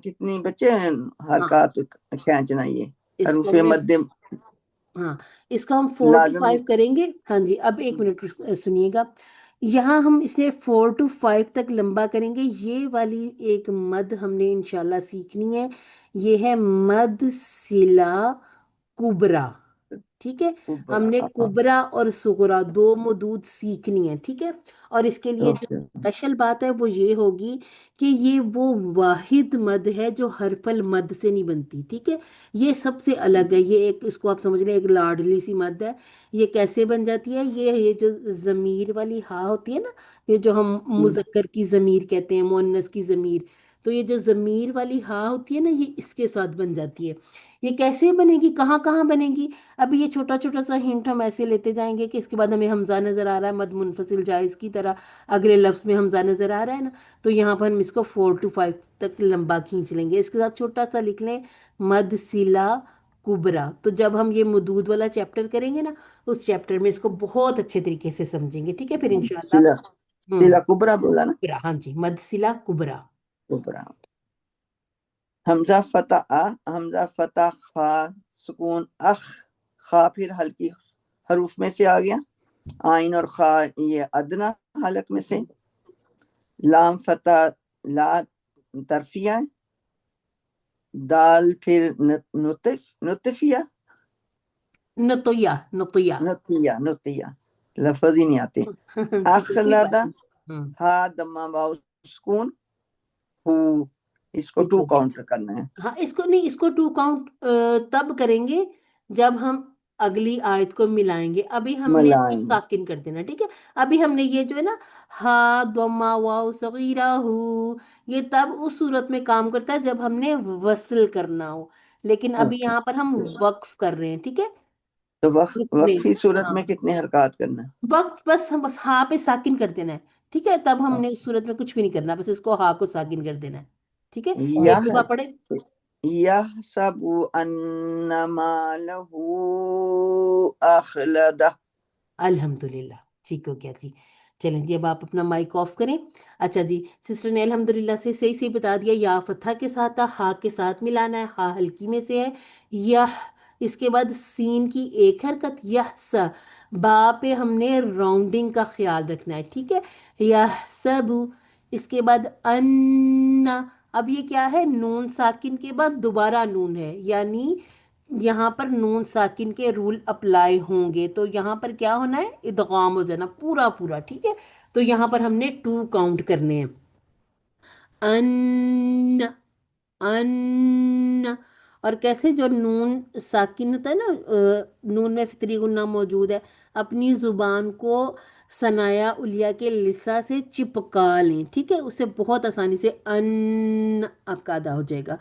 کتنی بچے ہیں ہاں حرکات کھینچنا، یہ اس حروف کو میں مد ہاں اس کا ہم 4 to لازم 5 کریں گے. ہاں جی اب ایک منٹ سنیے گا. یہاں ہم اسے 4 to 5 تک لمبا کریں گے. یہ والی ایک مد ہم نے انشاءاللہ سیکھنی ہے. یہ ہے مد سلا کبرا. ٹھیک ہے ہم نے کبرا اور صغرا 2 مدود سیکھنی ہے. ٹھیک ہے اور اس کے لیے جو اسپیشل بات ہے وہ یہ ہوگی کہ یہ وہ واحد مد ہے جو حرف المد سے نہیں بنتی. ٹھیک ہے یہ سب سے الگ ہے. یہ ایک اس کو آپ سمجھ لیں ایک لاڈلی سی مد ہے. یہ کیسے بن جاتی ہے؟ یہ جو ضمیر والی ہا ہوتی ہے نا، یہ جو ہم مذکر کی ضمیر کہتے ہیں، مؤنث کی ضمیر، تو یہ جو ضمیر والی ہا ہوتی ہے نا یہ اس کے ساتھ بن جاتی ہے. یہ کیسے بنے گی، کہاں کہاں بنے گی؟ ابھی یہ چھوٹا چھوٹا سا ہنٹ ہم ایسے لیتے جائیں گے کہ اس کے بعد ہمیں حمزہ نظر آ رہا ہے مد منفصل جائز کی طرح، اگلے لفظ میں حمزہ نظر آ رہا ہے نا، تو یہاں پر ہم اس کو 4 to 5 تک لمبا کھینچ لیں گے. اس کے ساتھ چھوٹا سا لکھ لیں مد سلا کبرا. تو جب ہم یہ مدود والا چیپٹر کریں گے نا اس چیپٹر میں اس کو بہت اچھے طریقے سے سمجھیں گے. ٹھیک ہے پھر انشاءاللہ سلا کبرا بولا نا، کبرا. ہاں جی مد سلا کبرا. کبرا. حمزہ فتح حمزہ فتح خا سکون اخ، خا پھر ہلکی حروف میں سے آ گیا، آئین اور خا یہ ادنا حلق میں سے، لام فتح لا ترفیہ، دال پھر نطفیہ نطیہ نطیہ نطیہ لفظ ہی نہیں آتے. ٹھیک ہے کوئی بات اخلدہ نہیں. ہا دمہ واو سکون ہو، اس کو ٹھیک 2 ہو گیا. کاؤنٹ کرنا ہے. ہاں اس کو نہیں، اس کو 2 کاؤنٹ تب کریں گے جب ہم اگلی آیت کو ملائیں گے. ابھی ہم نے اس کو ملائیں ساکن کر دینا. ٹھیک ہے ابھی ہم نے یہ جو ہے نا ہا ضمہ واو صغیرہ ہو، یہ تب اس صورت میں کام کرتا ہے جب ہم نے وصل کرنا ہو، لیکن ابھی اوکے. یہاں پر ہم وقف کر رہے ہیں. ٹھیک ہے تو رکنے. وقفی صورت ہاں میں کتنے حرکات کرنا ہے؟ وقت بس ہم بس ہا پہ ساکن کر دینا ہے. ٹھیک ہے تب ہم نے اس صورت میں کچھ بھی نہیں کرنا، بس اس کو ہا کو ساکن کر دینا ہے. ٹھیک ہے ایک دفعہ پڑھے. یحسب انما له اخلدہ. الحمدللہ ٹھیک ہو گیا جی. چلیں جی اب آپ اپنا مائک آف کریں. اچھا جی سسٹر نے الحمدللہ سے صحیح صحیح بتا دیا. یا فتحہ کے ساتھ تھا، ہا کے ساتھ ملانا ہے، ہا ہلکی میں سے ہے. یہ اس کے بعد سین کی ایک حرکت، یہ سا با پہ ہم نے راؤنڈنگ کا خیال رکھنا ہے. ٹھیک ہے یہ سب. اس کے بعد ان، اب یہ کیا ہے؟ نون ساکن کے بعد دوبارہ نون ہے، یعنی یہاں پر نون ساکن کے رول اپلائی ہوں گے. تو یہاں پر کیا ہونا ہے؟ ادغام ہو جانا پورا پورا. ٹھیک ہے تو یہاں پر ہم نے 2 کاؤنٹ کرنے ہیں. ان ان اور کیسے؟ جو نون ساکن ہوتا ہے نا، نون میں فطری غنہ موجود ہے، اپنی زبان کو ثنایا الیہ کے لسا سے چپکا لیں. ٹھیک ہے اسے بہت آسانی سے ان آپ کا ادا ہو جائے گا.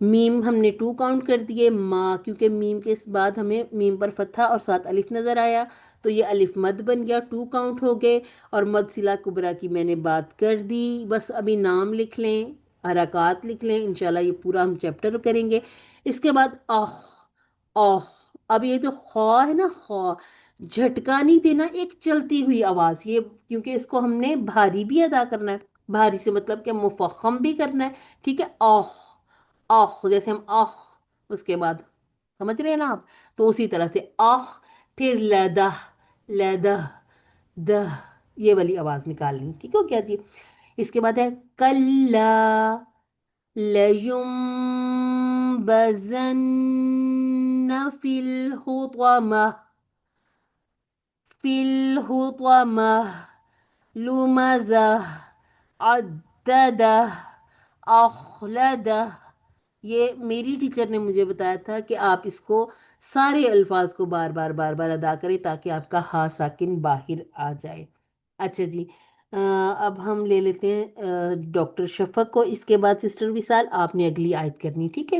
میم ہم نے 2 کاؤنٹ کر دیے. ماں کیونکہ میم کے اس بعد ہمیں میم پر فتحہ اور ساتھ الف نظر آیا تو یہ الف مد بن گیا، 2 کاؤنٹ ہو گئے. اور مد سلا کبرا کی میں نے بات کر دی. بس ابھی نام لکھ لیں، حرکات لکھ لیں، انشاءاللہ یہ پورا ہم چیپٹر کریں گے. اس کے بعد آہ آہ. اب یہ جو خواہ ہے نا، خواہ جھٹکا نہیں دینا، ایک چلتی ہوئی آواز، یہ کیونکہ اس کو ہم نے بھاری بھی ادا کرنا ہے. بھاری سے مطلب کہ مفخم بھی کرنا ہے. ٹھیک ہے آہ آہ جیسے ہم آہ اس کے بعد سمجھ رہے ہیں نا آپ، تو اسی طرح سے آہ پھر لدہ لدہ دہ، یہ والی آواز نکالنی. ٹھیک ہو کیا جی. اس کے بعد ہے کلا لینبذن فی الحطمہ فی الحطمہ لمزہ عددہ اخلدہ. یہ میری ٹیچر نے مجھے بتایا تھا کہ آپ اس کو سارے الفاظ کو بار بار بار بار ادا کریں تاکہ آپ کا ہا ساکن باہر آ جائے. اچھا جی اب ہم لے لیتے ہیں ڈاکٹر شفق کو. اس کے بعد سسٹر وصال آپ نے اگلی آیت کرنی. ٹھیک ہے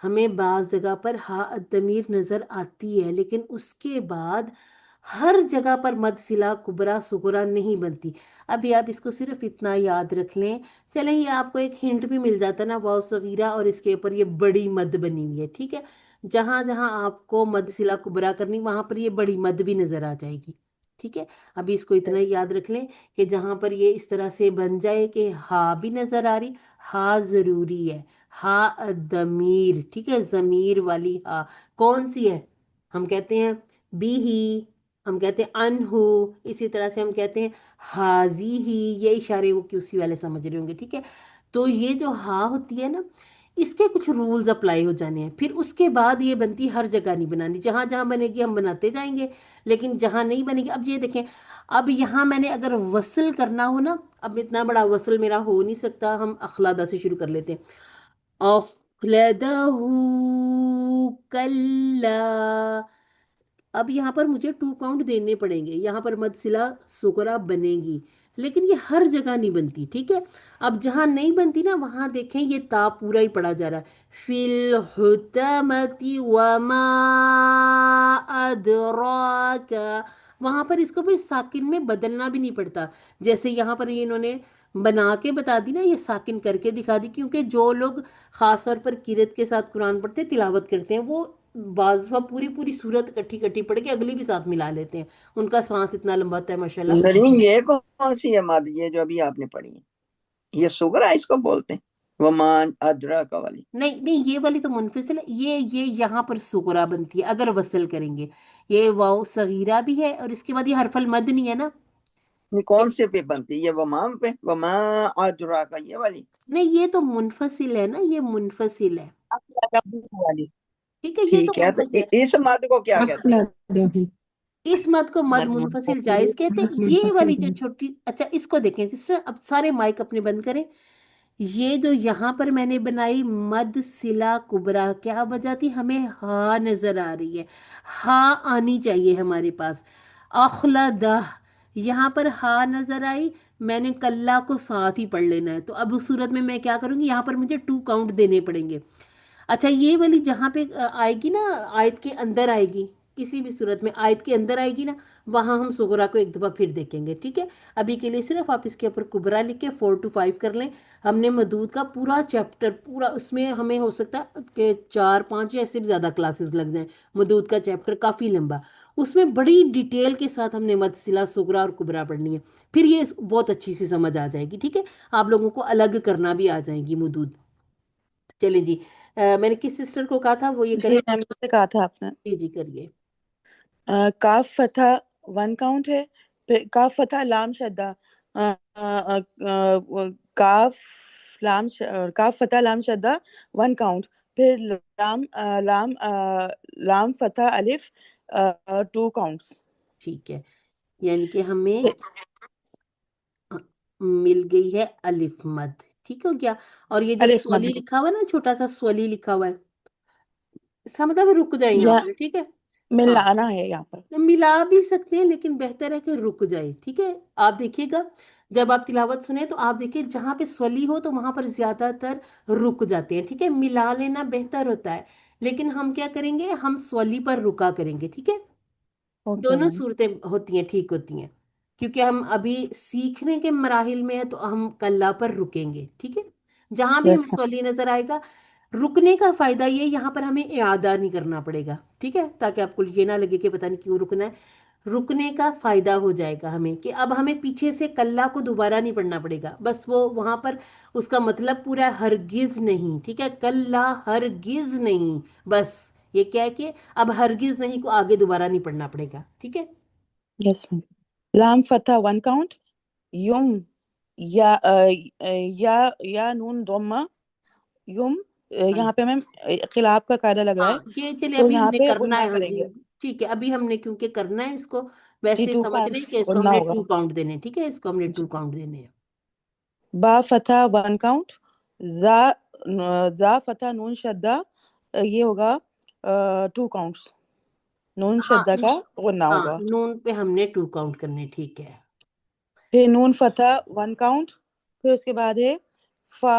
ہمیں بعض جگہ پر ہا الضمیر نظر آتی ہے، لیکن اس کے بعد ہر جگہ پر مد سلا کبرا سغرا نہیں بنتی۔ ابھی آپ اس کو صرف اتنا یاد رکھ لیں، چلیں یہ آپ کو ایک ہنٹ بھی مل جاتا نا، واو صغیرہ اور اس کے اوپر یہ بڑی مد بنی ہوئی ہے، ٹھیک ہے؟ جہاں جہاں آپ کو مد سلا کبرا کرنی وہاں پر یہ بڑی مد بھی نظر آ جائے گی، ٹھیک ہے؟ ابھی اس کو اتنا ہی یاد رکھ لیں کہ جہاں پر یہ اس طرح سے بن جائے کہ ہا بھی نظر آ رہی، ہا ضروری ہے، ہا الضمیر، ٹھیک ہے؟ ضمیر والی ہا کون سی ہے؟ ہم کہتے ہیں بی ہی، ہم کہتے ہیں انہو، اسی طرح سے ہم کہتے ہیں حاضی ہی، یہ اشارے وہ کیوسی والے سمجھ رہے ہوں گے، ٹھیک ہے؟ تو یہ جو ہا ہوتی ہے نا، اس کے کچھ رولز اپلائی ہو جانے ہیں، پھر اس کے بعد یہ بنتی ہر جگہ نہیں بنانی، جہاں جہاں بنے گی ہم بناتے جائیں گے، لیکن جہاں نہیں بنے گی، اب یہ دیکھیں، اب یہاں میں نے اگر وصل کرنا ہو نا، اب اتنا بڑا وصل میرا ہو نہیں سکتا، ہم اخلادہ سے شروع کر لیتے ہیں، اخلدہ کلا، اب یہاں پر مجھے 2 کاؤنٹ دینے پڑیں گے، یہاں پر مد سلا سکرا بنے گی، لیکن یہ ہر جگہ نہیں بنتی، ٹھیک ہے؟ اب جہاں نہیں بنتی نا وہاں دیکھیں یہ تا پورا ہی پڑا جا رہا ہے، فی الحتمت وما ادراک، وہاں پر اس کو پھر ساکن میں بدلنا بھی نہیں پڑتا، جیسے یہاں پر یہ انہوں نے بنا کے بتا دی نا، یہ ساکن کر کے دکھا دی، کیونکہ جو لوگ خاص طور پر قرات کے ساتھ قرآن پڑھتے تلاوت کرتے ہیں، وہ بعض دفعہ پوری پوری صورت کٹھی کٹھی پڑھ کے اگلی بھی ساتھ ملا لیتے ہیں، ان کا سانس اتنا لمبا ہوتا ہے ماشاءاللہ۔ زرین یہ کون سی ہے ماد یہ جو ابھی آپ نے پڑھی ہے؟ یہ سغرا اس کو بولتے ہیں، ومان ادراک والی؟ نہیں نہیں، یہ والی تو منفصل ہے، یہ یہاں پر سغرا بنتی ہے اگر وصل کریں گے، یہ واو صغیرہ بھی ہے اور اس کے بعد یہ حرف المد نہیں ہے نا، یہ کون سے پہ بنتی ہے؟ یہ ومام پہ، وما ادراک یہ والی؟ نہیں یہ تو منفصل ہے نا، یہ منفصل ہے، والی ٹھیک ہے؟ یہ تو ٹھیک ہے، تو منفصل ہے، اس ماد کو کیا کہتے ہیں؟ أخلده اس مد کو مد مد منفصل منفصل جائز کہتے مد ہیں، یہ منفصل والی جو جائز چھوٹی، اچھا اس کو دیکھیں سسٹر، اب سارے مائک اپنے بند کریں، یہ جو یہاں پر میں نے بنائی مد سلا کبرا، کیا وجہ تھی؟ ہمیں ہا نظر آ رہی ہے، ہا آنی چاہیے ہمارے پاس، اخلدہ، یہاں پر ہا نظر آئی، میں نے کلا کو ساتھ ہی پڑھ لینا ہے، تو اب اس صورت میں میں کیا کروں گی، یہاں پر مجھے 2 کاؤنٹ دینے پڑیں گے۔ اچھا یہ والی جہاں پہ آئے گی نا، آیت کے اندر آئے گی، کسی بھی صورت میں آیت کے اندر آئے گی نا، وہاں ہم سغرا کو ایک دفعہ پھر دیکھیں گے، ٹھیک ہے؟ ابھی کے لیے صرف آپ اس کے اوپر کبرا لکھ کے 4 to 5 کر لیں، ہم نے مدود کا پورا چیپٹر پورا، اس میں ہمیں ہو سکتا ہے کہ 4 5 یا اس سے بھی زیادہ کلاسز لگ جائیں، مدود کا چیپٹر کافی لمبا، اس میں بڑی ڈیٹیل کے ساتھ ہم نے مد سلا سغرا اور کبرا پڑھنی ہے، پھر یہ بہت اچھی سی سمجھ آ جائے گی، ٹھیک ہے؟ آپ لوگوں کو الگ کرنا بھی آ جائیں گی مدود۔ چلیں جی، میں نے کس سسٹر کو کہا تھا وہ یہ جی کریں؟ میم سے کہا تھا آپ نے جی جی کریے۔ کاف فتح 1 کاؤنٹ ہے، پھر کاف فتح لام شدہ، کاف کاف فتح لام شدہ 1 کاؤنٹ، پھر لام لام لام فتح الف 2 کاؤنٹس۔ ٹھیک ہے، یعنی کہ ہمیں مل گئی ہے الف مد، ٹھیک ہو گیا؟ اور یہ جو الف سولی مد لکھا ہوا ہے نا، چھوٹا سا سولی لکھا ہوا ہے، اس کا مطلب رک جائیں یہاں یا پر، ٹھیک ہے؟ ہاں، ملانا ہے یہاں پر۔ ملا بھی سکتے ہیں لیکن بہتر ہے کہ رک جائے، ٹھیک ہے؟ آپ دیکھیے گا جب آپ تلاوت سنیں تو آپ دیکھیے جہاں پہ سولی ہو تو وہاں پر زیادہ تر رک جاتے ہیں، ٹھیک ہے؟ ملا لینا بہتر ہوتا ہے، لیکن ہم کیا کریں گے، ہم سولی پر رکا کریں گے، ٹھیک ہے؟ اوکے دونوں میم، صورتیں ہوتی ہیں، ٹھیک ہوتی ہیں، کیونکہ ہم ابھی سیکھنے کے مراحل میں ہیں تو ہم کلا پر رکیں گے، ٹھیک ہے؟ جہاں بھی ہمیں یس میم، سولی نظر آئے گا، رکنے کا فائدہ یہ یہاں پر ہمیں اعادہ نہیں کرنا پڑے گا، ٹھیک ہے؟ تاکہ آپ کو یہ نہ لگے کہ پتہ نہیں کیوں رکنا ہے، رکنے کا فائدہ ہو جائے گا ہمیں کہ اب ہمیں پیچھے سے کلا کو دوبارہ نہیں پڑھنا پڑے گا، بس وہ وہاں پر اس کا مطلب پورا ہرگز نہیں، ٹھیک ہے؟ کلا ہرگز نہیں، بس یہ کیا ہے کہ اب ہرگز نہیں کو آگے دوبارہ نہیں پڑھنا پڑے گا، ٹھیک ہے؟ یس میم، لام فتح 1 کاؤنٹ، یم یا یا یا نون ضمہ، یم ہاں یہاں پہ میم خلاف کا قاعدہ لگ رہا ہاں، ہے، یہ چلے تو ابھی ہم یہاں نے پہ کرنا ہے، غنہ ہاں کریں جی گے، ٹھیک ہے، ابھی ہم نے کیونکہ کرنا ہے اس کو، جی ویسے 2 سمجھ لیں کہ کاؤنٹس اس کو ہم غنہ نے ہوگا۔ 2 کاؤنٹ دینے، ٹھیک ہے؟ اس کو ہم نے 2 کاؤنٹ دینے ہیں۔ با فتح 1 کاؤنٹ، زا زا فتح نون شدہ یہ ہوگا 2 کاؤنٹس، نون ہاں شدہ کا غنہ ہاں، ہوگا۔ نون پہ ہم نے 2 کاؤنٹ کرنے، ٹھیک ہے؟ پھر نون فتح 1 کاؤنٹ، پھر اس کے بعد ہے فا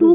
2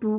2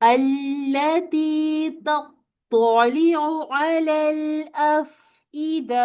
التي تطلع على الأفئدة،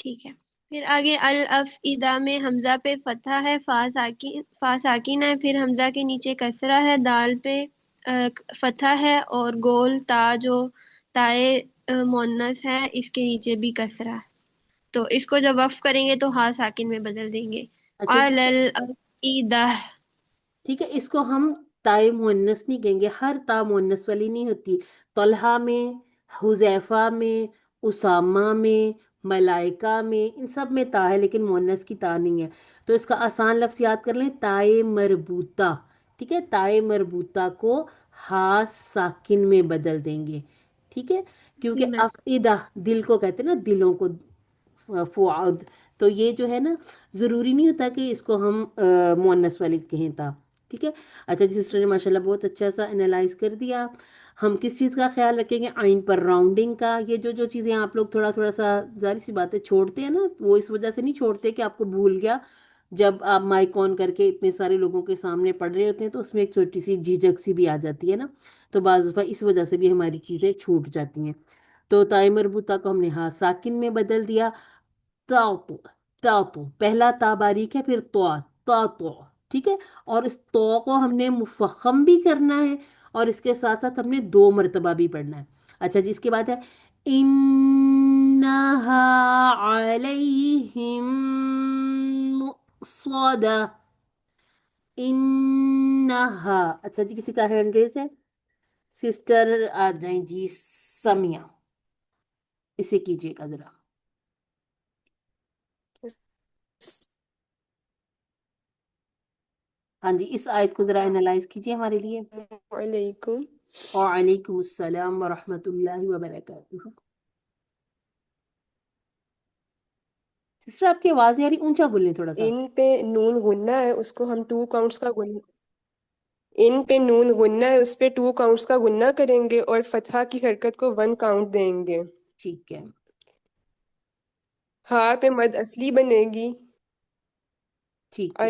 ٹھیک ہے. پھر آگے الافئدہ میں حمزہ پہ فتحہ ہے، فا ساکن ہے، پھر حمزہ کے نیچے کسرہ ہے، دال پہ فتحہ ہے، اور گول تا جو تائے مونس ہے اس کے نیچے بھی کسرہ ہے. تو اس کو جب وقف کریں گے تو ہا ساکن میں بدل دیں گے. اچھا جی، الافئدہ. ٹھیک ہے. اس کو ہم تائے مونس نہیں کہیں گے، ہر تا مونس والی نہیں ہوتی. طلحہ میں، حذیفہ میں، اسامہ میں، ملائکہ میں، ان سب میں تا ہے لیکن مونس کی تا نہیں ہے. تو اس کا آسان لفظ یاد کر لیں، تائے مربوطہ. ٹھیک ہے، تائے مربوطہ کو ہا ساکن میں بدل دیں گے. ٹھیک ہے، جی کیونکہ میم. افئدہ دل کو کہتے ہیں نا، دلوں کو، فؤاد. تو یہ جو ہے نا، ضروری نہیں ہوتا کہ اس کو ہم مونس والی کہیں تا. ٹھیک ہے. اچھا جی، سسٹر نے ماشاءاللہ بہت اچھا سا انالائز کر دیا. ہم کس چیز کا خیال رکھیں گے؟ آئین پر راؤنڈنگ کا. یہ جو چیزیں آپ لوگ تھوڑا تھوڑا سا ظاہر سی باتیں چھوڑتے ہیں نا، وہ اس وجہ سے نہیں چھوڑتے کہ آپ کو بھول گیا. جب آپ مائک آن کر کے اتنے سارے لوگوں کے سامنے پڑھ رہے ہوتے ہیں تو اس میں ایک چھوٹی سی جھجک سی بھی آ جاتی ہے نا. تو بعض دفعہ اس وجہ سے بھی ہماری چیزیں چھوٹ جاتی ہیں. تو تائے مربوطہ کو ہم نے ہاں ساکن میں بدل دیا. تو تو پہلا تا باریک ہے، پھر تو. ٹھیک ہے. اور اس تو کو ہم نے مفخم بھی کرنا ہے، اور اس کے ساتھ ساتھ ہم نے 2 مرتبہ بھی پڑھنا ہے. اچھا جی، اس کے بعد ہے انہا علیہم مؤصدہ. انہا. اچھا جی، کسی کا ہینڈ ریز ہے؟ سسٹر آ جائیں جی، سمیہ. اسے کیجیے گا ذرا. ہاں جی، اس آیت کو ذرا انالائز کیجیے ہمارے لیے. علیکم. وعلیکم السلام ورحمۃ اللہ وبرکاتہ. سسٹر آپ کی آواز نہیں آ رہی، اونچا بولیں تھوڑا سا. ان پہ نون غنہ ہے، اس کو ہم 2 کاؤنٹس کا غنہ. ان پہ نون غنہ ہے، اس پہ 2 کاؤنٹس کا غنہ کریں گے، اور فتحہ کی حرکت کو 1 کاؤنٹ دیں گے. ٹھیک ہے. ہاں پہ مد اصلی بنے گی. ٹھیک ہے.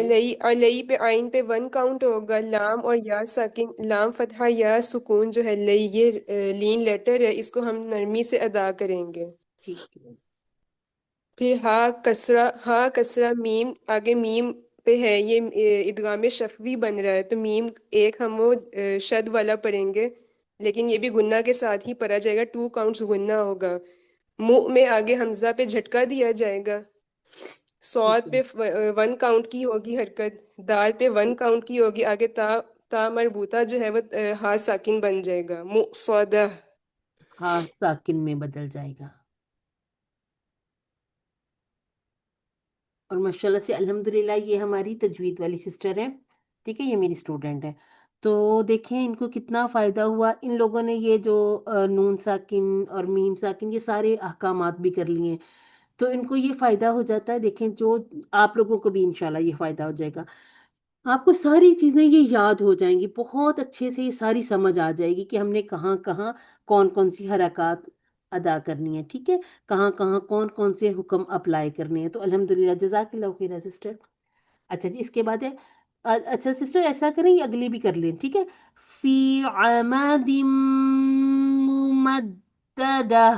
علی پہ آئین پہ 1 کاؤنٹ ہوگا. لام اور یا ساکن، لام فتحہ یا سکون جو ہے لئی، یہ لین لیٹر ہے، اس کو ہم نرمی سے ادا کریں گے. ٹھیک ہے. پھر ہا کسرہ میم، آگے میم پہ ہے، یہ ادغام شفوی بن رہا ہے، تو میم ایک ہم وہ شد والا پڑھیں گے، لیکن یہ بھی گنہ کے ساتھ ہی پڑھا جائے گا. 2 کاؤنٹس گنہ ہوگا. منہ میں آگے حمزہ پہ جھٹکا دیا جائے گا. ٹھیک صاد ہے. پہ 1 کاؤنٹ کی ہوگی حرکت. دال پہ 1 کاؤنٹ کی ہوگی. آگے تا مربوطہ جو ہے وہ ہا ساکن بن جائے گا. مؤصدہ. ہاں ساکن میں بدل جائے گا. اور ماشاءاللہ سے الحمدللہ یہ ہماری تجوید والی سسٹر ہے. ٹھیک ہے، یہ میری اسٹوڈنٹ ہے. تو دیکھیں ان کو کتنا فائدہ ہوا. ان لوگوں نے یہ جو نون ساکن اور میم ساکن یہ سارے احکامات بھی کر لیے ہیں، تو ان کو یہ فائدہ ہو جاتا ہے. دیکھیں جو آپ لوگوں کو بھی انشاءاللہ یہ فائدہ ہو جائے گا. آپ کو ساری چیزیں یہ یاد ہو جائیں گی، بہت اچھے سے یہ ساری سمجھ آ جائے گی کہ ہم نے کہاں کہاں کون کون سی حرکات ادا کرنی ہے. ٹھیک ہے، کہاں کہاں کون کون سے حکم اپلائی کرنے ہیں. تو الحمدللہ جزاک اللہ خیر سسٹر. اچھا جی، اس کے بعد ہے اچھا سسٹر ایسا کریں، یہ اگلی بھی کر لیں. ٹھیک ہے. فی عماد ممددہ.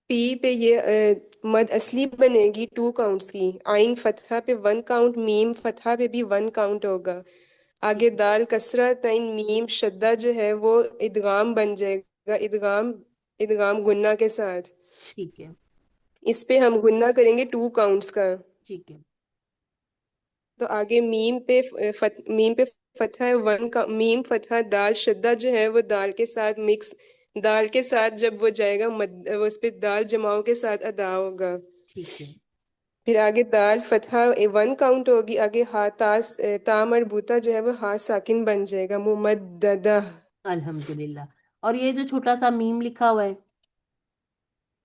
پی پہ یہ مد اصلی بنے گی 2 کاؤنٹس کی. آئین فتحہ پہ 1 کاؤنٹ، میم فتحہ پہ بھی 1 کاؤنٹ ہوگا. ٹھیک آگے دال کسرہ تین میم شدہ جو ہے وہ ادغام بن جائے گا. ادغام گنہ کے ساتھ. ٹھیک ہے. اس پہ ہم گنہ کریں گے 2 کاؤنٹس کا. ٹھیک ہے. تو آگے میم پہ فتحہ ہے 1 کا. میم فتحہ دال شدہ جو ہے وہ دال کے ساتھ مکس، دال کے ساتھ جب وہ جائے گا وہ اس پہ دال جماؤں کے ساتھ ادا ہوگا. ٹھیک ہے. پھر آگے دال فتحہ 1 کاؤنٹ ہوگی. آگے تا مربوطہ جو ہے وہ ہا ساکن بن جائے گا. ممددہ. الحمدللہ. اور یہ جو چھوٹا سا میم لکھا ہوا ہے،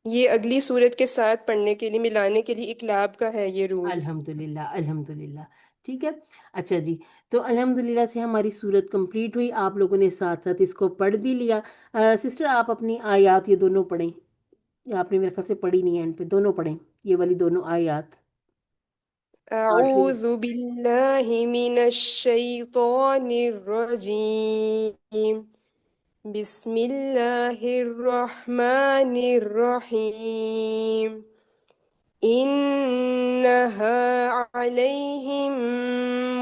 یہ اگلی صورت کے ساتھ پڑھنے کے لیے، ملانے کے لیے اقلاب کا ہے یہ رول. الحمدللہ الحمدللہ. ٹھیک ہے. اچھا جی، تو الحمدللہ سے ہماری صورت کمپلیٹ ہوئی. آپ لوگوں نے ساتھ ساتھ اس کو پڑھ بھی لیا. سسٹر آپ اپنی آیات یہ دونوں پڑھیں. یہ آپ نے میرے خیال سے پڑھی نہیں ہے، ان پہ دونوں پڑھیں، یہ والی دونوں آیات. آخری. اعوذ باللہ من الشیطان الرجیم. بسم الله الرحمن الرحيم إنها عليهم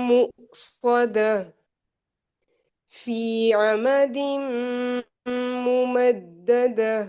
مؤصدة في عمد ممددة.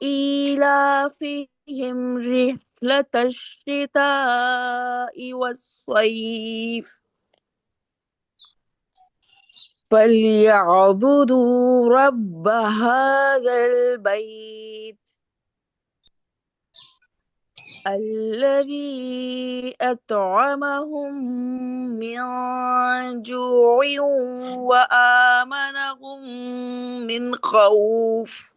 إيلافهم رحلة الشتاء والصيف فليعبدوا رب هذا البيت الذي أطعمهم من جوع وآمنهم من خوف.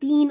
3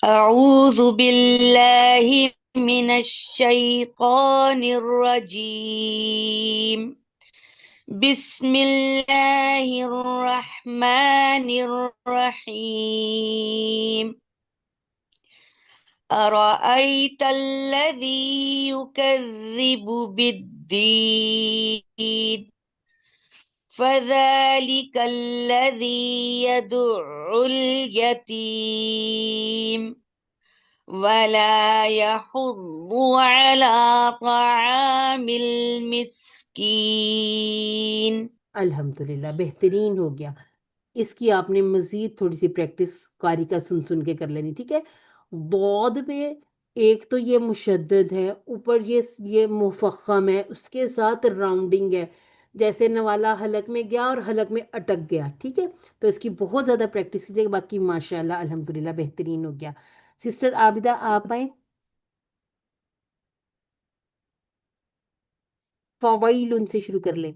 أعوذ بالله من الشيطان الرجيم بسم الله الرحمن الرحيم أرأيت الذي يكذب بالدين فذلك الذي يدع اليتيم ولا يحض على طعام المسكين. الحمدللہ بہترین ہو گیا. اس کی آپ نے مزید تھوڑی سی پریکٹس قاری کا سن سن کے کر لینی. ٹھیک ہے. ضاد میں ایک تو یہ مشدد ہے، اوپر یہ مفخم ہے، اس کے ساتھ راؤنڈنگ ہے، جیسے نوالا حلق میں گیا اور حلق میں اٹک گیا. ٹھیک ہے. تو اس کی بہت زیادہ پریکٹس کیجیے. باقی ماشاءاللہ الحمدللہ بہترین ہو گیا. سسٹر عابدہ آپ آئیں. فوائل ان سے شروع کر لیں.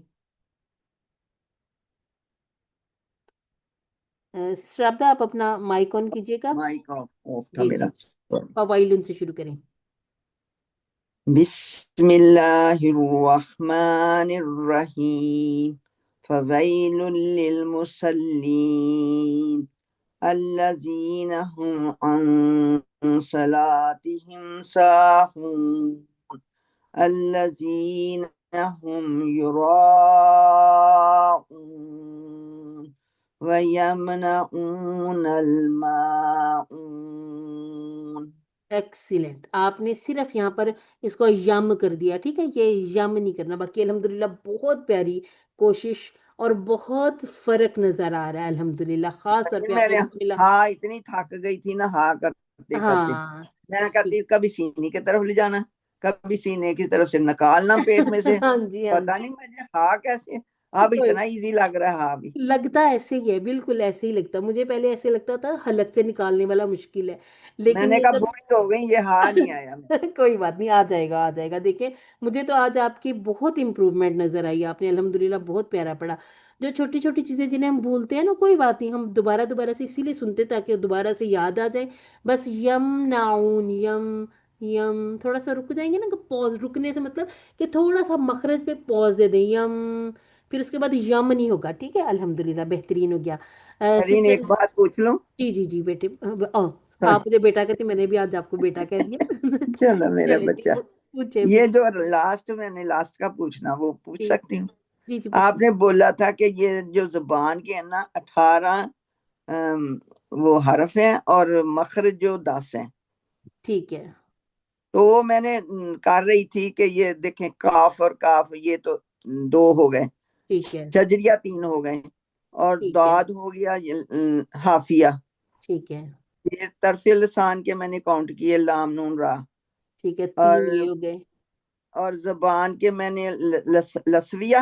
سسٹر عابدہ آپ اپنا مائک آن کیجیے گا. مائک آف تھا جی میرا. جی فوائل ان سے شروع کریں. بسم اللہ الرحمن الرحیم. فویل للمصلین الذین هم عن صلاتهم ساہون الذین هم یراءون ویمنعون الماعون. ایکسیلنٹ. آپ نے صرف یہاں پر اس کو یم کر دیا. ٹھیک ہے. یہ یم نہیں کرنا. باقی الحمدللہ بہت پیاری کوشش اور بہت فرق نظر آ رہا ہے الحمدللہ. خاص طور پہ آپ نے میں بسم اللہ. ہاں اتنی تھک گئی تھی نا ہاں کرتے کرتے. ہاں میں کہتی کبھی سینے کی طرف لے جانا، کبھی سینے کی طرف سے نکالنا پیٹ میں سے. ہاں جی ہاں پتا جی. نہیں مجھے ہاں کیسے اب اتنا ایزی لگ رہا ہے. ہاں بھی لگتا ایسے ہی ہے، بالکل ایسے ہی لگتا. مجھے پہلے ایسے لگتا تھا حلق سے نکالنے والا مشکل ہے، میں لیکن نے یہ کہا جب بوڑھی ہو گئی یہ ہاں نہیں آیا. کوئی بات نہیں، آ جائے گا آ جائے گا. دیکھیں مجھے تو آج آپ کی بہت امپروومنٹ نظر آئی. آپ نے الحمدللہ بہت پیارا پڑھا. جو چھوٹی چھوٹی چیزیں جنہیں ہم بھولتے ہیں نا، کوئی بات نہیں، ہم دوبارہ دوبارہ سے اسی لیے سنتے تاکہ دوبارہ سے یاد آ جائے. بس یم ناؤن یم یم تھوڑا سا رک جائیں گے نا. پوز رکنے سے مطلب کہ تھوڑا سا مخرج پہ پوز دے دیں یم، پھر اس کے بعد یم نہیں ہوگا. ٹھیک ہے. الحمدللہ بہترین ہو گیا. فرین سسٹر ایک بات پوچھ لوں. جی جی جی بیٹے. آپ مجھے بیٹا کہتی، میں نے بھی آج آپ کو بیٹا کہہ دیا. چلو میرا چلے جی بچہ. پوچھے یہ پوچھے. جو لاسٹ میں نے لاسٹ کا پوچھنا وہ پوچھ جی سکتی ہوں. جی جی آپ پوچھیے. نے بولا تھا کہ یہ جو زبان کے ہیں نا 18 وہ حرف ہیں اور مخرج جو 10 ہیں. ٹھیک ہے. تو وہ میں نے کر رہی تھی کہ یہ دیکھیں کاف اور کاف یہ تو 2 ہو گئے، ٹھیک ہے. شجریہ 3 ہو گئے، اور ٹھیک ہے. داد ہو گیا حافیہ. ٹھیک ہے. یہ طرف لسان کے میں نے کاؤنٹ کیے لام نون را. ٹھیک ہے. اور 3 یہ ہو گئے. اور زبان کے میں نے لسویہ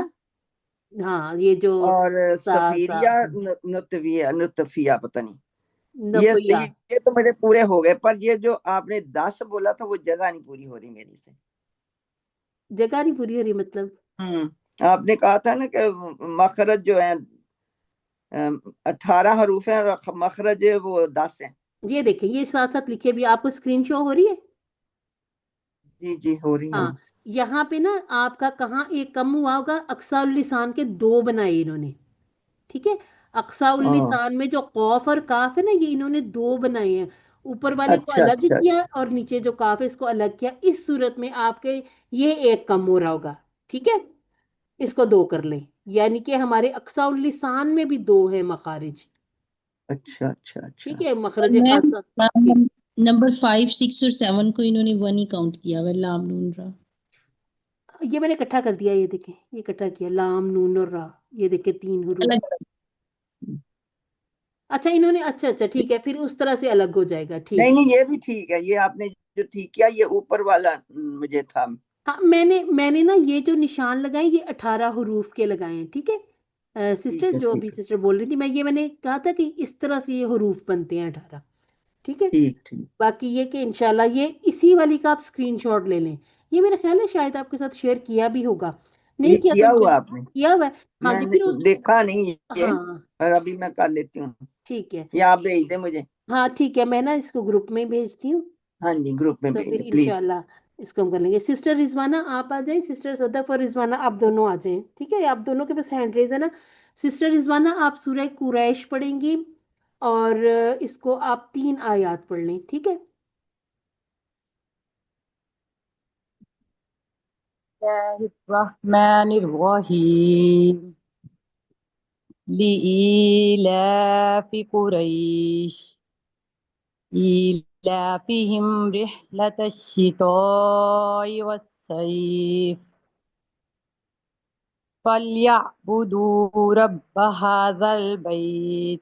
ہاں یہ جو اور سا سا صفیریہ نطفیہ پتہ نہیں. نفیا. یہ تو میرے پورے ہو گئے، پر یہ جو آپ نے 10 بولا تھا وہ جگہ نہیں پوری ہو رہی میری سے. جگہ نہیں پوری ہو رہی مطلب؟ آپ نے کہا تھا نا کہ مخرج جو ہے 18 حروف ہیں اور مخرج وہ 10 ہیں. یہ دیکھیں یہ ساتھ ساتھ لکھے بھی. آپ کو اسکرین شو ہو رہی ہے؟ جی جی ہو رہی ہاں. ہیں. یہاں پہ نا آپ کا کہاں ایک کم ہوا ہوگا. اقصا اللسان کے 2 بنائے انہوں نے. ٹھیک ہے. اقصا اللسان میں جو قوف اور کاف ہے نا، یہ انہوں نے 2 بنائے ہیں. اوپر والے کو اچھا الگ اچھا کیا اور نیچے جو کاف ہے اس کو الگ کیا. اس صورت میں آپ کے یہ ایک کم ہو رہا ہوگا. ٹھیک ہے. اس کو 2 کر لیں. یعنی کہ ہمارے اقصا اللسان میں بھی 2 ہے مخارج. اچھا اچھا اچھا. ٹھیک ہے. اور مخرج میم خاصا. جی. نمبر 5 6 اور 7 کو انہوں نے 1 ہی کاؤنٹ کیا ہوا ہے، لام نون را. یہ میں نے اکٹھا کر دیا. یہ دیکھیں یہ اکٹھا کیا لام نون اور را. یہ دیکھیں 3 حروف. الگ اچھا انہوں نے اچھا ٹھیک ہے. پھر اس طرح سے الگ ہو جائے گا. ٹھیک. نہیں یہ بھی ٹھیک ہے. یہ آپ نے جو ٹھیک کیا یہ اوپر والا مجھے تھا. ہاں میں نے نا یہ جو نشان لگائے یہ 18 حروف کے لگائے ہیں. ٹھیک ہے. سسٹر ٹھیک ہے جو ٹھیک بھی ہے سسٹر بول رہی تھی میں نے کہا تھا کہ اس طرح سے یہ حروف بنتے ہیں 18. ٹھیک ہے. ٹھیک ٹھیک. باقی یہ کہ انشاءاللہ یہ اسی والی کا آپ اسکرین شاٹ لے لیں. یہ میرا خیال ہے شاید آپ کے ساتھ شیئر کیا بھی ہوگا. یہ نہیں کیا تو کیا مجھے ہوا آپ نے؟ کیا ہوا ہے. ہاں میں جی. نے پھر دیکھا نہیں یہ، ہاں اور ابھی میں کر لیتی ہوں. ٹھیک ہے. یا آپ بھیج دیں مجھے. ہاں ٹھیک ہے. میں نا اس کو گروپ میں بھیجتی ہوں. ہاں جی گروپ میں تو بھیج پھر دیں پلیز. انشاءاللہ اس کو ہم کر لیں گے. سسٹر رضوانہ آپ آ جائیں. سسٹر صدف اور رضوانہ آپ دونوں آ جائیں. ٹھیک ہے. آپ دونوں کے پاس ہینڈ ریز ہے نا. سسٹر رضوانہ آپ سورہ قریش پڑھیں گی اور اس کو آپ 3 آیات پڑھ لیں. ٹھیک ہے. الرحمن الرحیم لإيلاف قريش إيلافهم رحلة الشتاء والصيف فليعبدوا رب هذا البيت.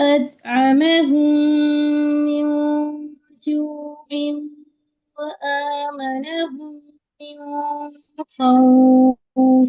أطعمهم من جوع وآمنهم من خوف.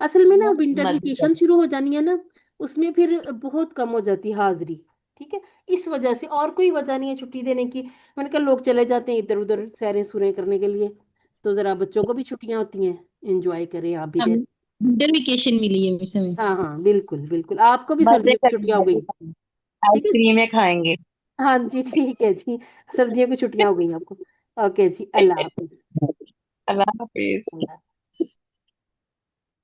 اصل میں نا ونٹر مزے ویکیشن شروع ہو جانی ہے نا، اس میں پھر بہت کم ہو جاتی ہے حاضری، ٹھیک ہے، اس وجہ سے، اور کوئی وجہ نہیں ہے چھٹی دینے کی۔ میں نے کہا لوگ چلے جاتے ہیں ادھر ادھر سیریں سوریں کرنے کے لیے، تو ذرا بچوں کو بھی چھٹیاں ہوتی ہیں، انجوائے کریں آپ بھی ہم رہے۔ ونٹر ویکیشن ملی ہے اس میں۔ ہاں ہاں بالکل بالکل، آپ کو بھی مزے سردیوں کی کریں چھٹیاں ہو مزے گئی، کریں، آئس ٹھیک ہے؟ کریمیں کھائیں گے۔ ہاں جی ٹھیک ہے جی، سردیوں کی چھٹیاں ہو گئی آپ کو۔ اوکے جی، اللہ حافظ۔ اللہ حافظ۔ اللہ